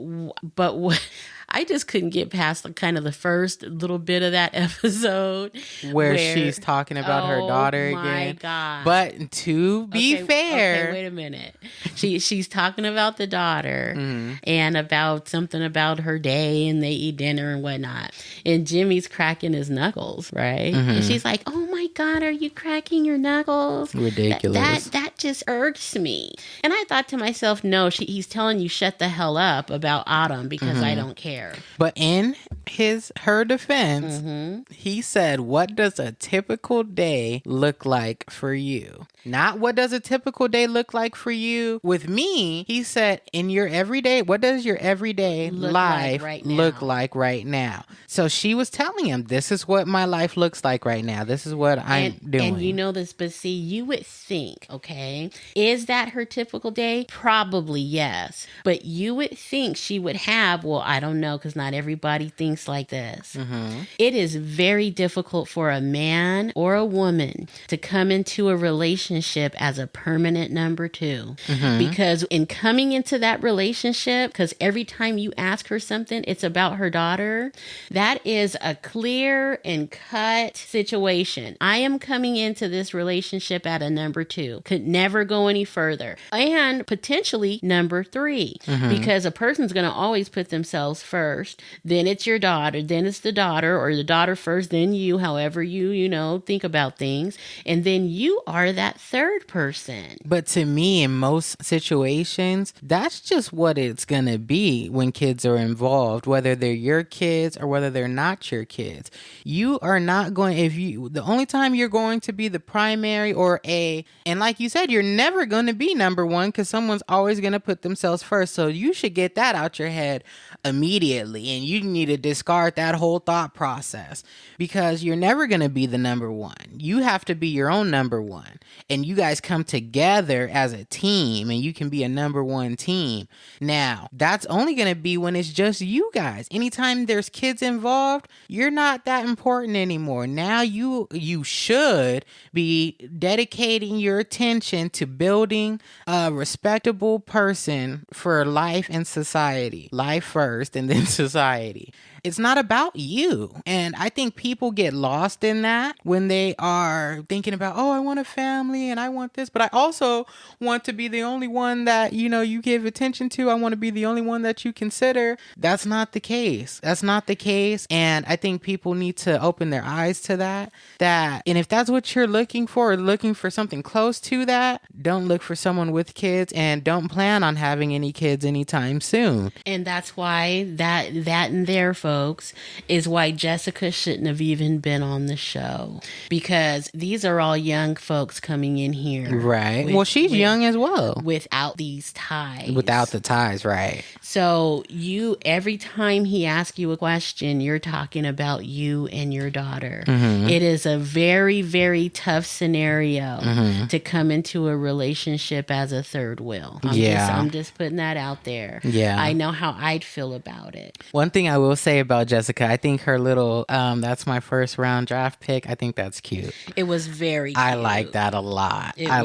Speaker 2: I just couldn't get past the first little bit of that episode
Speaker 1: where she's talking about her daughter again. Oh my
Speaker 2: God!
Speaker 1: But to be fair,
Speaker 2: wait a minute. She's talking about the daughter and about something about her day, and they eat dinner and whatnot. And Jimmy's cracking his knuckles, right? And she's like, "Oh my God, are you cracking your knuckles?"
Speaker 1: Ridiculous.
Speaker 2: That just irks me. And I thought to myself, no, he's telling you shut the hell up about Autumn because I don't care.
Speaker 1: But in her defense, he said, what does a typical day look like for you? Not what does a typical day look like for you with me. He said, in your everyday, what does your everyday life look like right now? So she was telling him, this is what my life looks like right now. This is what I'm doing.
Speaker 2: And you know this, but see, you would think, okay, is that her typical day? Probably yes. But you would think she would have, well, I don't know, because not everybody thinks like this. It is very difficult for a man or a woman to come into a relationship as a permanent number two. Because in coming into that relationship, because every time you ask her something, it's about her daughter, that is a clear and cut situation. I am coming into this relationship at a number two, could never go any further, and potentially number three, because a person's going to always put themselves first, then it's your daughter, then it's the daughter, or the daughter first, then you, however you think about things, and then you are that third person.
Speaker 1: But to me, in most situations, that's just what it's gonna be when kids are involved, whether they're your kids or whether they're not your kids. You are not going, the only time you're going to be the primary and like you said, you're never going to be number one because someone's always going to put themselves first. So you should get that out your head immediately, and you need to discard that whole thought process because you're never going to be the number one. You have to be your own number one, and you guys come together as a team, and you can be a number one team. Now, that's only going to be when it's just you guys. Anytime there's kids involved, you're not that important anymore. Now you should be dedicating your attention to building a respectable person for life and society. Life first and then society. It's not about you. And I think people get lost in that when they are thinking about, oh, I want a family and I want this, but I also want to be the only one that, you give attention to. I want to be the only one that you consider. That's not the case. And I think people need to open their eyes to that. And if that's what you're looking for, or looking for something close to that, don't look for someone with kids and don't plan on having any kids anytime soon.
Speaker 2: And that's why that and there, folks, is why Jessica shouldn't have even been on the show, because these are all young folks coming in here.
Speaker 1: Right. Well, she's young as well.
Speaker 2: Without these ties.
Speaker 1: Without the ties, right.
Speaker 2: So every time he asks you a question, you're talking about you and your daughter. It is a very, very tough scenario to come into a relationship as a third wheel. I'm just putting that out there.
Speaker 1: Yeah.
Speaker 2: I know how I'd feel about it.
Speaker 1: One thing I will say about Jessica, I think her little, that's my first round draft pick. I think that's cute.
Speaker 2: It was very cute.
Speaker 1: I like that a lot. I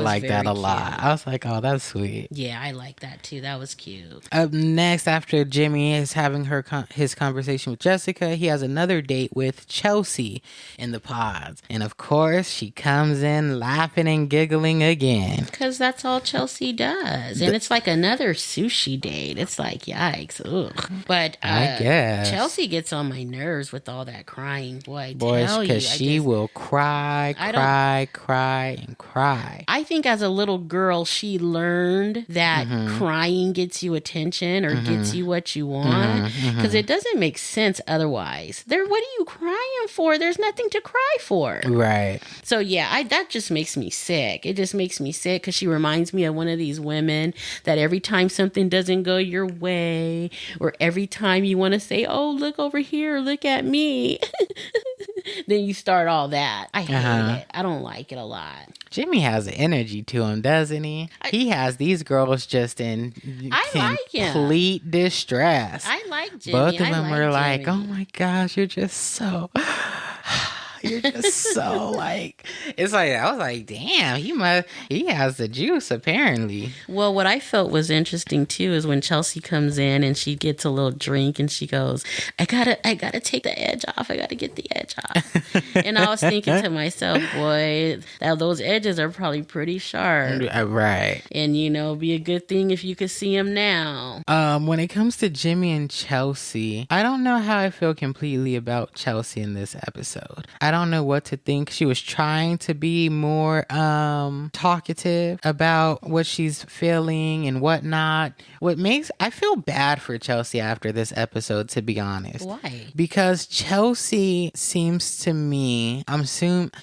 Speaker 1: was like, oh, that's sweet.
Speaker 2: Yeah, I like that too. That was cute.
Speaker 1: Up next, after Jimmy is having his conversation with Jessica, he has another date with Chelsea in the pods. And of course, she comes in laughing and giggling again.
Speaker 2: Because that's all Chelsea does. And it's like another sushi date. It's like, yikes. Ugh. But
Speaker 1: I guess
Speaker 2: Chelsea Chelsea gets on my nerves with all that crying. Boy, I
Speaker 1: Boy,
Speaker 2: tell
Speaker 1: because
Speaker 2: you,
Speaker 1: she will cry,
Speaker 2: I don't.
Speaker 1: cry, and cry.
Speaker 2: I think as a little girl, she learned that crying gets you attention or gets you what you want, because it doesn't make sense otherwise. What are you crying for? There's nothing to cry for.
Speaker 1: Right.
Speaker 2: So yeah, that just makes me sick. It just makes me sick because she reminds me of one of these women that every time something doesn't go your way, or every time you want to say, "Oh, look over here, look at me," then you start all that. I hate it. I don't like it a lot.
Speaker 1: Jimmy has an energy to him, doesn't he? He has these girls just in complete distress.
Speaker 2: I like Jimmy.
Speaker 1: Both of them were like, "Oh my gosh, you're just so." You're just so like, it's like, I was like, damn, he has the juice apparently.
Speaker 2: Well, what I felt was interesting too is when Chelsea comes in and she gets a little drink and she goes, I gotta take the edge off. I gotta get the edge off. And I was thinking to myself, boy, those edges are probably pretty sharp.
Speaker 1: Right.
Speaker 2: And be a good thing if you could see them now.
Speaker 1: When it comes to Jimmy and Chelsea, I don't know how I feel completely about Chelsea in this episode. I don't know what to think. She was trying to be more talkative about what she's feeling and whatnot. I feel bad for Chelsea after this episode, to be honest.
Speaker 2: Why?
Speaker 1: Because Chelsea seems to me,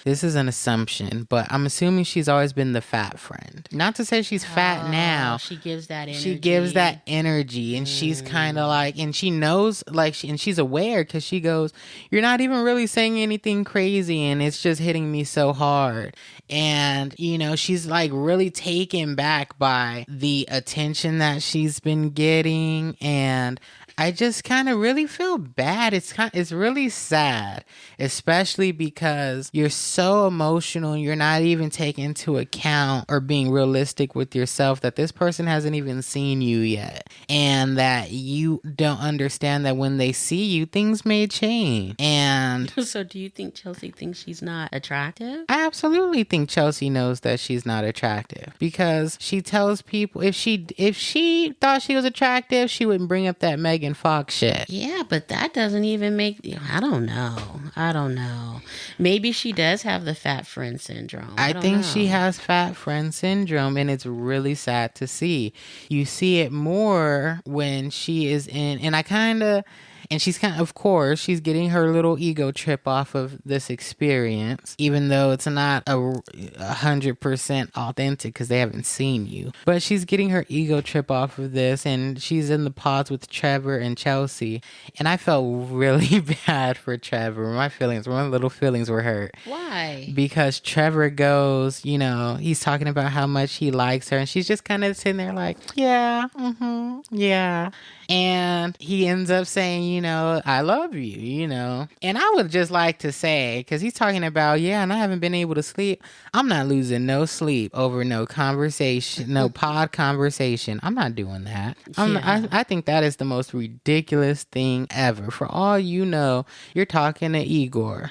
Speaker 1: this is an assumption, but I'm assuming she's always been the fat friend. Not to say she's fat now.
Speaker 2: She gives that energy.
Speaker 1: She gives that energy, and she's kind of like, and she knows, like, and she's aware because she goes, "You're not even really saying anything crazy, and it's just hitting me so hard." And, she's like really taken back by the attention that she's been getting, and I just kind of really feel bad. It's really sad, especially because you're so emotional and you're not even taking into account or being realistic with yourself that this person hasn't even seen you yet, and that you don't understand that when they see you, things may change. And
Speaker 2: so do you think Chelsea thinks she's not attractive?
Speaker 1: I absolutely think Chelsea knows that she's not attractive, because she tells people if she thought she was attractive, she wouldn't bring up that Megan Fox shit.
Speaker 2: Yeah, but that doesn't even make... I don't know. Maybe she does have the fat friend syndrome.
Speaker 1: I think she has fat friend syndrome, and it's really sad to see. You see it more when she is in... And she's of course, she's getting her little ego trip off of this experience, even though it's not 100% authentic because they haven't seen you. But she's getting her ego trip off of this, and she's in the pods with Trevor and Chelsea. And I felt really bad for Trevor. My little feelings were hurt.
Speaker 2: Why?
Speaker 1: Because Trevor goes, he's talking about how much he likes her, and she's just kind of sitting there like, yeah, yeah. And he ends up saying, I love you, And I would just like to say, because he's talking about, and I haven't been able to sleep. I'm not losing no sleep over no conversation, no pod conversation. I'm not doing that. I think that is the most ridiculous thing ever. For all you know, you're talking to Igor.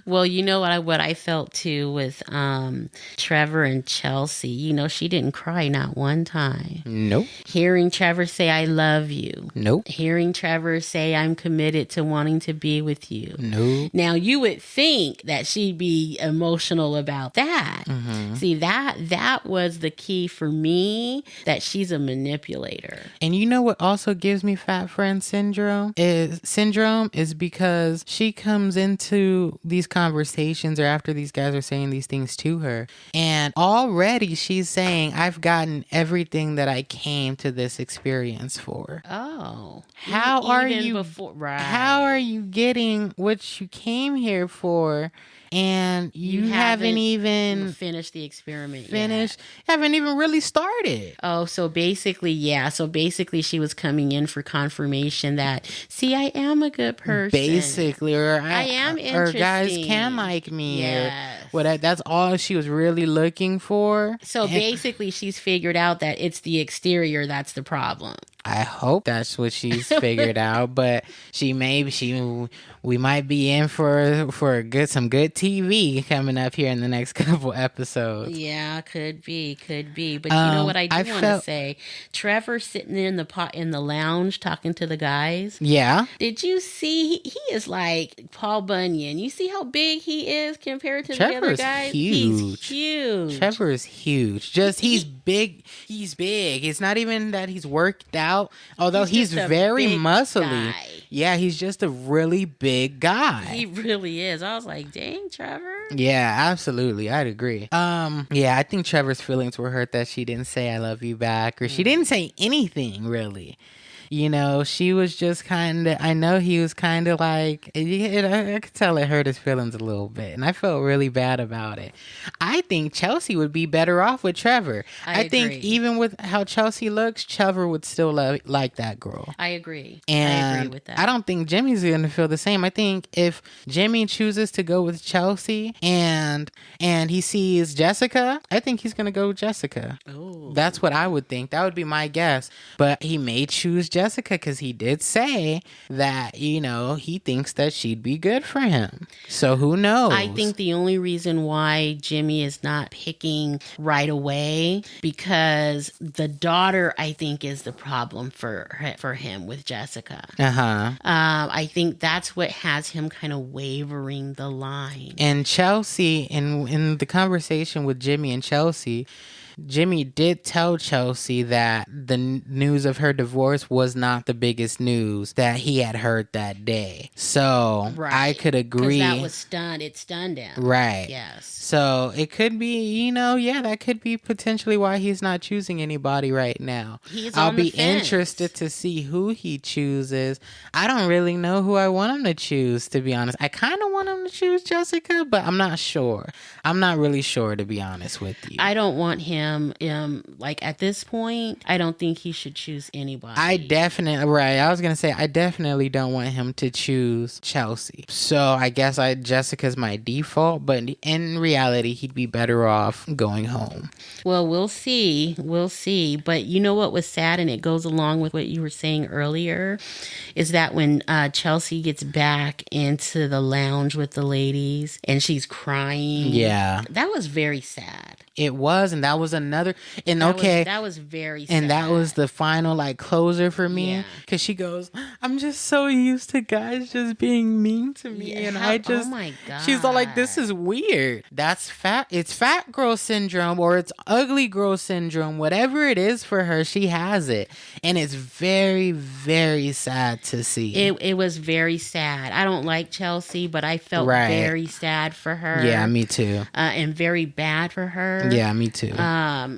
Speaker 2: Well, what I felt too with Trevor and Chelsea. She didn't cry not one time.
Speaker 1: Nope.
Speaker 2: Hearing Trevor say, I love you.
Speaker 1: Nope.
Speaker 2: Hearing Trevor say, I'm committed to wanting to be with you.
Speaker 1: Nope.
Speaker 2: Now, you would think that she'd be emotional about that. Mm-hmm. See, that was the key for me, that she's a manipulator.
Speaker 1: And you know what also gives me fat friend syndrome is because she comes into these conversations, or after these guys are saying these things to her, and already she's saying, I've gotten everything that I came to this experience for.
Speaker 2: Oh.
Speaker 1: How are you getting what you came here for? And you haven't even
Speaker 2: finished the experiment
Speaker 1: haven't even really started.
Speaker 2: Oh, so basically, she was coming in for confirmation that, see, I am a good person.
Speaker 1: Basically, or
Speaker 2: I am interesting.
Speaker 1: Or guys can like me.
Speaker 2: Yes.
Speaker 1: That's all she was really looking for.
Speaker 2: So basically, she's figured out that it's the exterior that's the problem.
Speaker 1: I hope that's what she's figured out, but we might be in for some good TV coming up here in the next couple episodes.
Speaker 2: Yeah, could be. But you know what I
Speaker 1: I
Speaker 2: do want to
Speaker 1: felt
Speaker 2: say? Trevor sitting in the lounge talking to the guys.
Speaker 1: yeah.
Speaker 2: Did you see? He is like Paul Bunyan. You see how big he is compared to the other
Speaker 1: Trevor's
Speaker 2: guys?
Speaker 1: huge.
Speaker 2: He's huge.
Speaker 1: Trevor is huge. Just he's big. He's big. It's not even that he's worked out, although he's
Speaker 2: just a
Speaker 1: very
Speaker 2: big
Speaker 1: muscly.
Speaker 2: guy.
Speaker 1: Yeah, he's just a really big guy.
Speaker 2: He really is. I was like, dang, Trevor.
Speaker 1: Yeah, absolutely. I'd agree. Yeah, I think Trevor's feelings were hurt that she didn't say I love you back, or she didn't say anything really. You know, she was just kind of, I know he was kind of like, I could tell it hurt his feelings a little bit. And I felt really bad about it. I think Chelsea would be better off with Trevor. I think
Speaker 2: agree.
Speaker 1: even with how Chelsea looks, Trevor would still like that girl.
Speaker 2: I agree.
Speaker 1: And
Speaker 2: I agree with that.
Speaker 1: I don't think Jimmy's going to feel the same. I think if Jimmy chooses to go with Chelsea and he sees Jessica, I think he's going to go with Jessica.
Speaker 2: Oh.
Speaker 1: That's what I would think. That would be my guess. But he may choose Jessica because he did say that, you know, he thinks that she'd be good for him. So who knows?
Speaker 2: I think the only reason why Jimmy is not picking right away because the daughter, I think, is the problem for him with Jessica. I think that's what has him kind of wavering the line.
Speaker 1: And Chelsea, in the conversation with Jimmy and Chelsea, Jimmy did tell Chelsea that the news of her divorce was not the biggest news that he had heard that day. So I could agree.
Speaker 2: Because that was stunned. It stunned him.
Speaker 1: Right.
Speaker 2: Yes.
Speaker 1: So it could be, you know, yeah, that could be potentially why he's not choosing anybody right now. I'll be interested to see who he chooses. I don't really know who I want him to choose, to be honest. I kind of want him to choose Jessica, but I'm not sure. I'm not really sure, to be honest with you.
Speaker 2: I don't want him, like at this point, I don't think he should choose anybody.
Speaker 1: I was going to say, I definitely don't want him to choose Chelsea. So I guess Jessica's my default, but in reality, he'd be better off going home.
Speaker 2: Well, we'll see. But you know what was sad, and it goes along with what you were saying earlier, is that when Chelsea gets back into the lounge with the ladies and she's crying.
Speaker 1: Yeah.
Speaker 2: That was very sad.
Speaker 1: It was, and that was another, and
Speaker 2: that was very sad.
Speaker 1: And that was the final, like, closer for me, because she goes, I'm just so used to guys just being mean to me, and oh my God. She's all like, this is weird. That's it's fat girl syndrome, or it's ugly girl syndrome, whatever it is for her, she has it, and it's very, very sad to see.
Speaker 2: It was very sad. I don't like Chelsea, but I felt very sad for her.
Speaker 1: Yeah, me too.
Speaker 2: And very bad for her.
Speaker 1: Yeah, me too.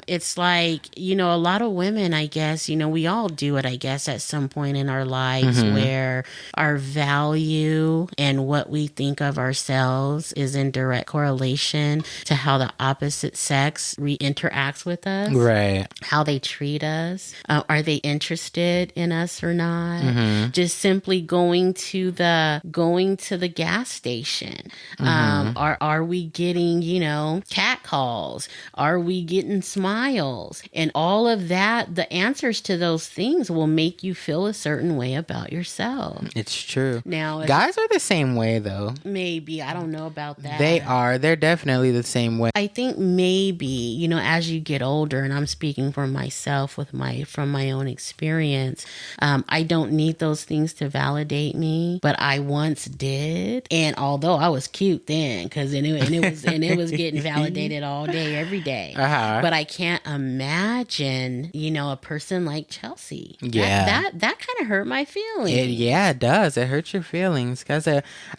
Speaker 2: It's like, you know, a lot of women, I guess, you know, we all do it, I guess, at some point in our lives where our value and what we think of ourselves is in direct correlation to how the opposite sex interacts with us.
Speaker 1: Right.
Speaker 2: How they treat us. Are they interested in us or not? Just simply going to the gas station. Are we getting, you know, cat calls? Are we getting smiles? And all of that, the answers to those things will make you feel a certain way about yourself.
Speaker 1: It's true.
Speaker 2: Now,
Speaker 1: guys are the same way, though.
Speaker 2: Maybe. I don't know about that.
Speaker 1: They are. They're definitely the same way.
Speaker 2: I think maybe, you know, as you get older, and I'm speaking for myself from my own experience, I don't need those things to validate me, but I once did. And although I was cute then, because it was getting validated all day, every day. But I can't imagine, you know, a person like Chelsea.
Speaker 1: Yeah.
Speaker 2: That kind of hurt my feelings.
Speaker 1: It does. It hurts your feelings because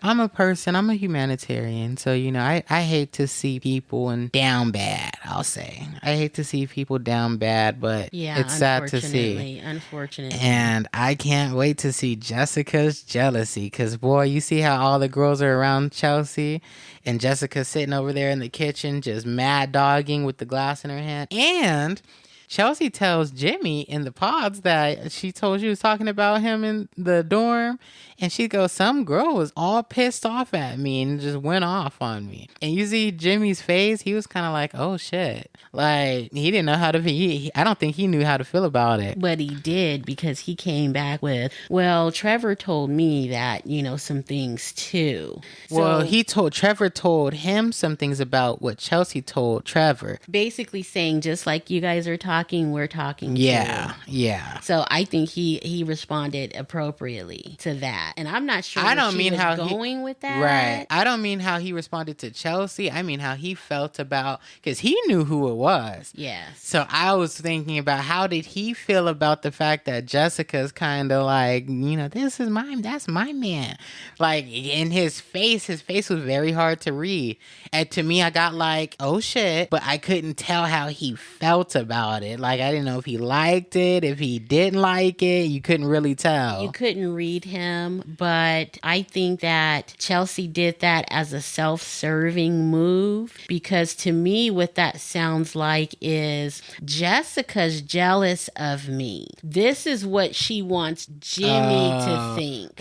Speaker 1: I'm a humanitarian. So, you know, I hate to see people down bad, I'll say. I hate to see people down bad, but it's sad to see.
Speaker 2: Unfortunately.
Speaker 1: And I can't wait to see Jessica's jealousy because, boy, you see how all the girls are around Chelsea and Jessica's sitting over there in the kitchen just mad dogging with the glass in her hand. And Chelsea tells Jimmy in the pods that she was talking about him in the dorm. And she goes, some girl was all pissed off at me and just went off on me. And you see Jimmy's face, he was kind of like, oh shit. Like, he didn't know how to be. I don't think he knew how to feel about it.
Speaker 2: But he did, because he came back with, well, Trevor told me that, some things too.
Speaker 1: Well, Trevor told him some things about what Chelsea told Trevor.
Speaker 2: Basically saying, just like you guys are talking, we're talking too.
Speaker 1: Yeah.
Speaker 2: So I think he responded appropriately to that. And I'm not sure
Speaker 1: I don't
Speaker 2: she
Speaker 1: mean
Speaker 2: was
Speaker 1: how
Speaker 2: going with that.
Speaker 1: Right. I don't mean how he responded to Chelsea. I mean how he felt about, because he knew who it was.
Speaker 2: Yes.
Speaker 1: So I was thinking about how did he feel about the fact that Jessica's kind of like, that's my man. Like, in his face was very hard to read. And to me, I got like, oh shit, but I couldn't tell how he felt about it. Like, I didn't know if he liked it, if he didn't like it. You couldn't really tell.
Speaker 2: You couldn't read him, but I think that Chelsea did that as a self-serving move, because to me, what that sounds like is Jessica's jealous of me. This is what she wants Jimmy to think.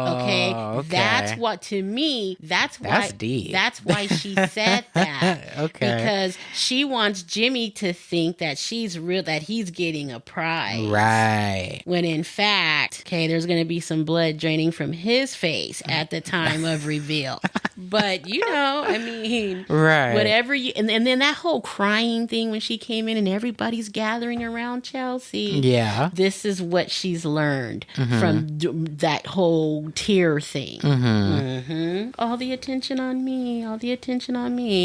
Speaker 2: Okay. That's what, to me, that's
Speaker 1: deep.
Speaker 2: That's why she said that.
Speaker 1: Okay.
Speaker 2: Because she wants Jimmy to think that that he's getting a prize.
Speaker 1: Right.
Speaker 2: When in fact, there's going to be some blood draining from his face at the time of reveal. But,
Speaker 1: right.
Speaker 2: Whatever and then that whole crying thing when she came in and everybody's gathering around Chelsea.
Speaker 1: Yeah.
Speaker 2: This is what she's learned from that whole tear thing. All the attention on me.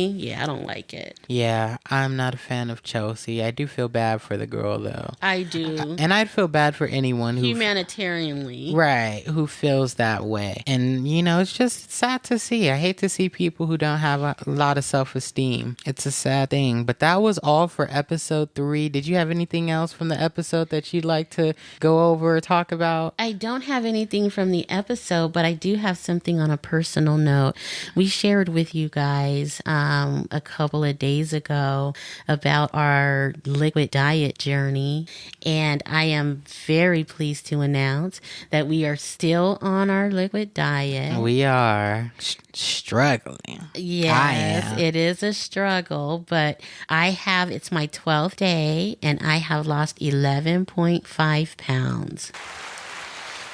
Speaker 2: Yeah, I don't like it.
Speaker 1: Yeah, I'm not a fan of Chelsea. I do feel bad for the girl, though.
Speaker 2: I do.
Speaker 1: And I'd feel bad for anyone who...
Speaker 2: humanitarianly.
Speaker 1: Right, who feels that way. And, it's just sad to see. I hate to see people who don't have a lot of self-esteem. It's a sad thing. But that was all for episode 3. Did you have anything else from the episode that you'd like to go over or talk about?
Speaker 2: I don't have anything from the episode, but I do have something on a personal note. We shared with you guys a couple of days ago about our liquid diet journey, and I am very pleased to announce that we are still on our liquid diet.
Speaker 1: We are struggling.
Speaker 2: Yes, it is a struggle, but it's my 12th day, and I have lost 11.5 pounds.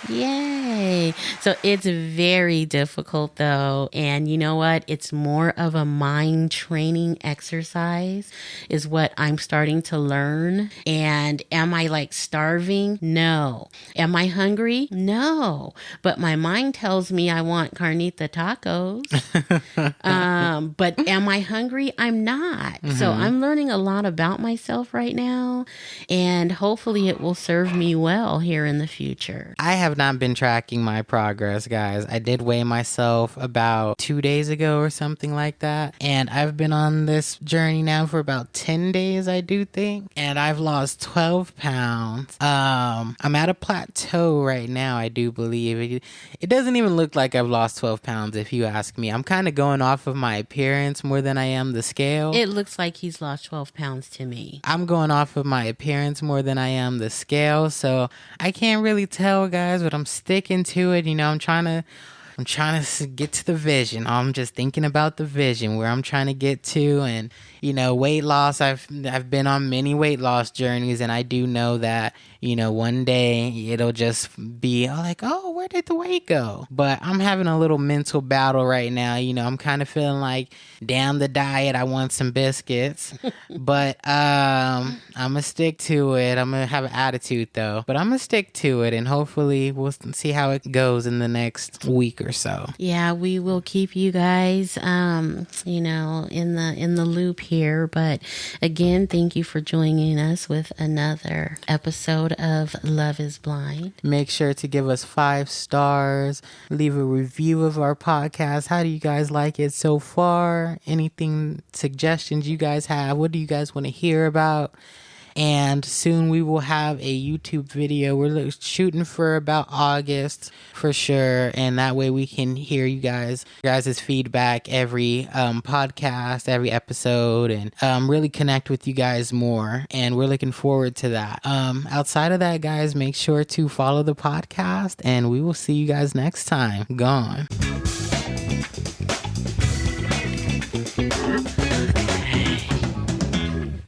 Speaker 2: Yay. So it's very difficult though. And you know what? It's more of a mind training exercise is what I'm starting to learn. And am I like starving? No. Am I hungry? No. But my mind tells me I want carnita tacos. But am I hungry? I'm not. So I'm learning a lot about myself right now. And hopefully it will serve me well here in the future.
Speaker 1: I have not been tracking my progress, guys. I did weigh myself about 2 days ago or something like that. And I've been on this journey now for about 10 days, I do think. And I've lost 12 pounds. I'm at a plateau right now, I do believe. It doesn't even look like I've lost 12 pounds if you ask me. I'm kind of going off of my appearance more than I am the scale.
Speaker 2: It looks like he's lost 12 pounds to me.
Speaker 1: I'm going off of my appearance more than I am the scale. So I can't really tell, guys, but I'm sticking to it. I'm trying to get to the vision. I'm just thinking about the vision where I'm trying to get to. And weight loss, I've been on many weight loss journeys, and I do know that one day it'll just be like, oh, where did the weight go? But I'm having a little mental battle right now. I'm kind of feeling like damn the diet, I want some biscuits. But I'm gonna stick to it. I'm gonna have an attitude though, but I'm gonna stick to it, and hopefully we'll see how it goes in the next week or so.
Speaker 2: Yeah, we will keep you guys in the loop here. But again, thank you for joining us with another episode of Love is Blind.
Speaker 1: Make sure to give us 5 stars, leave a review of our podcast. How do you guys like it so far? Anything, suggestions you guys have? What do you guys want to hear about? And soon we will have a YouTube video. We're shooting for about August for sure. And that way we can hear you guys' feedback every podcast, every episode, and really connect with you guys more. And we're looking forward to that. Outside of that, guys, make sure to follow the podcast, and we will see you guys next time. Gone.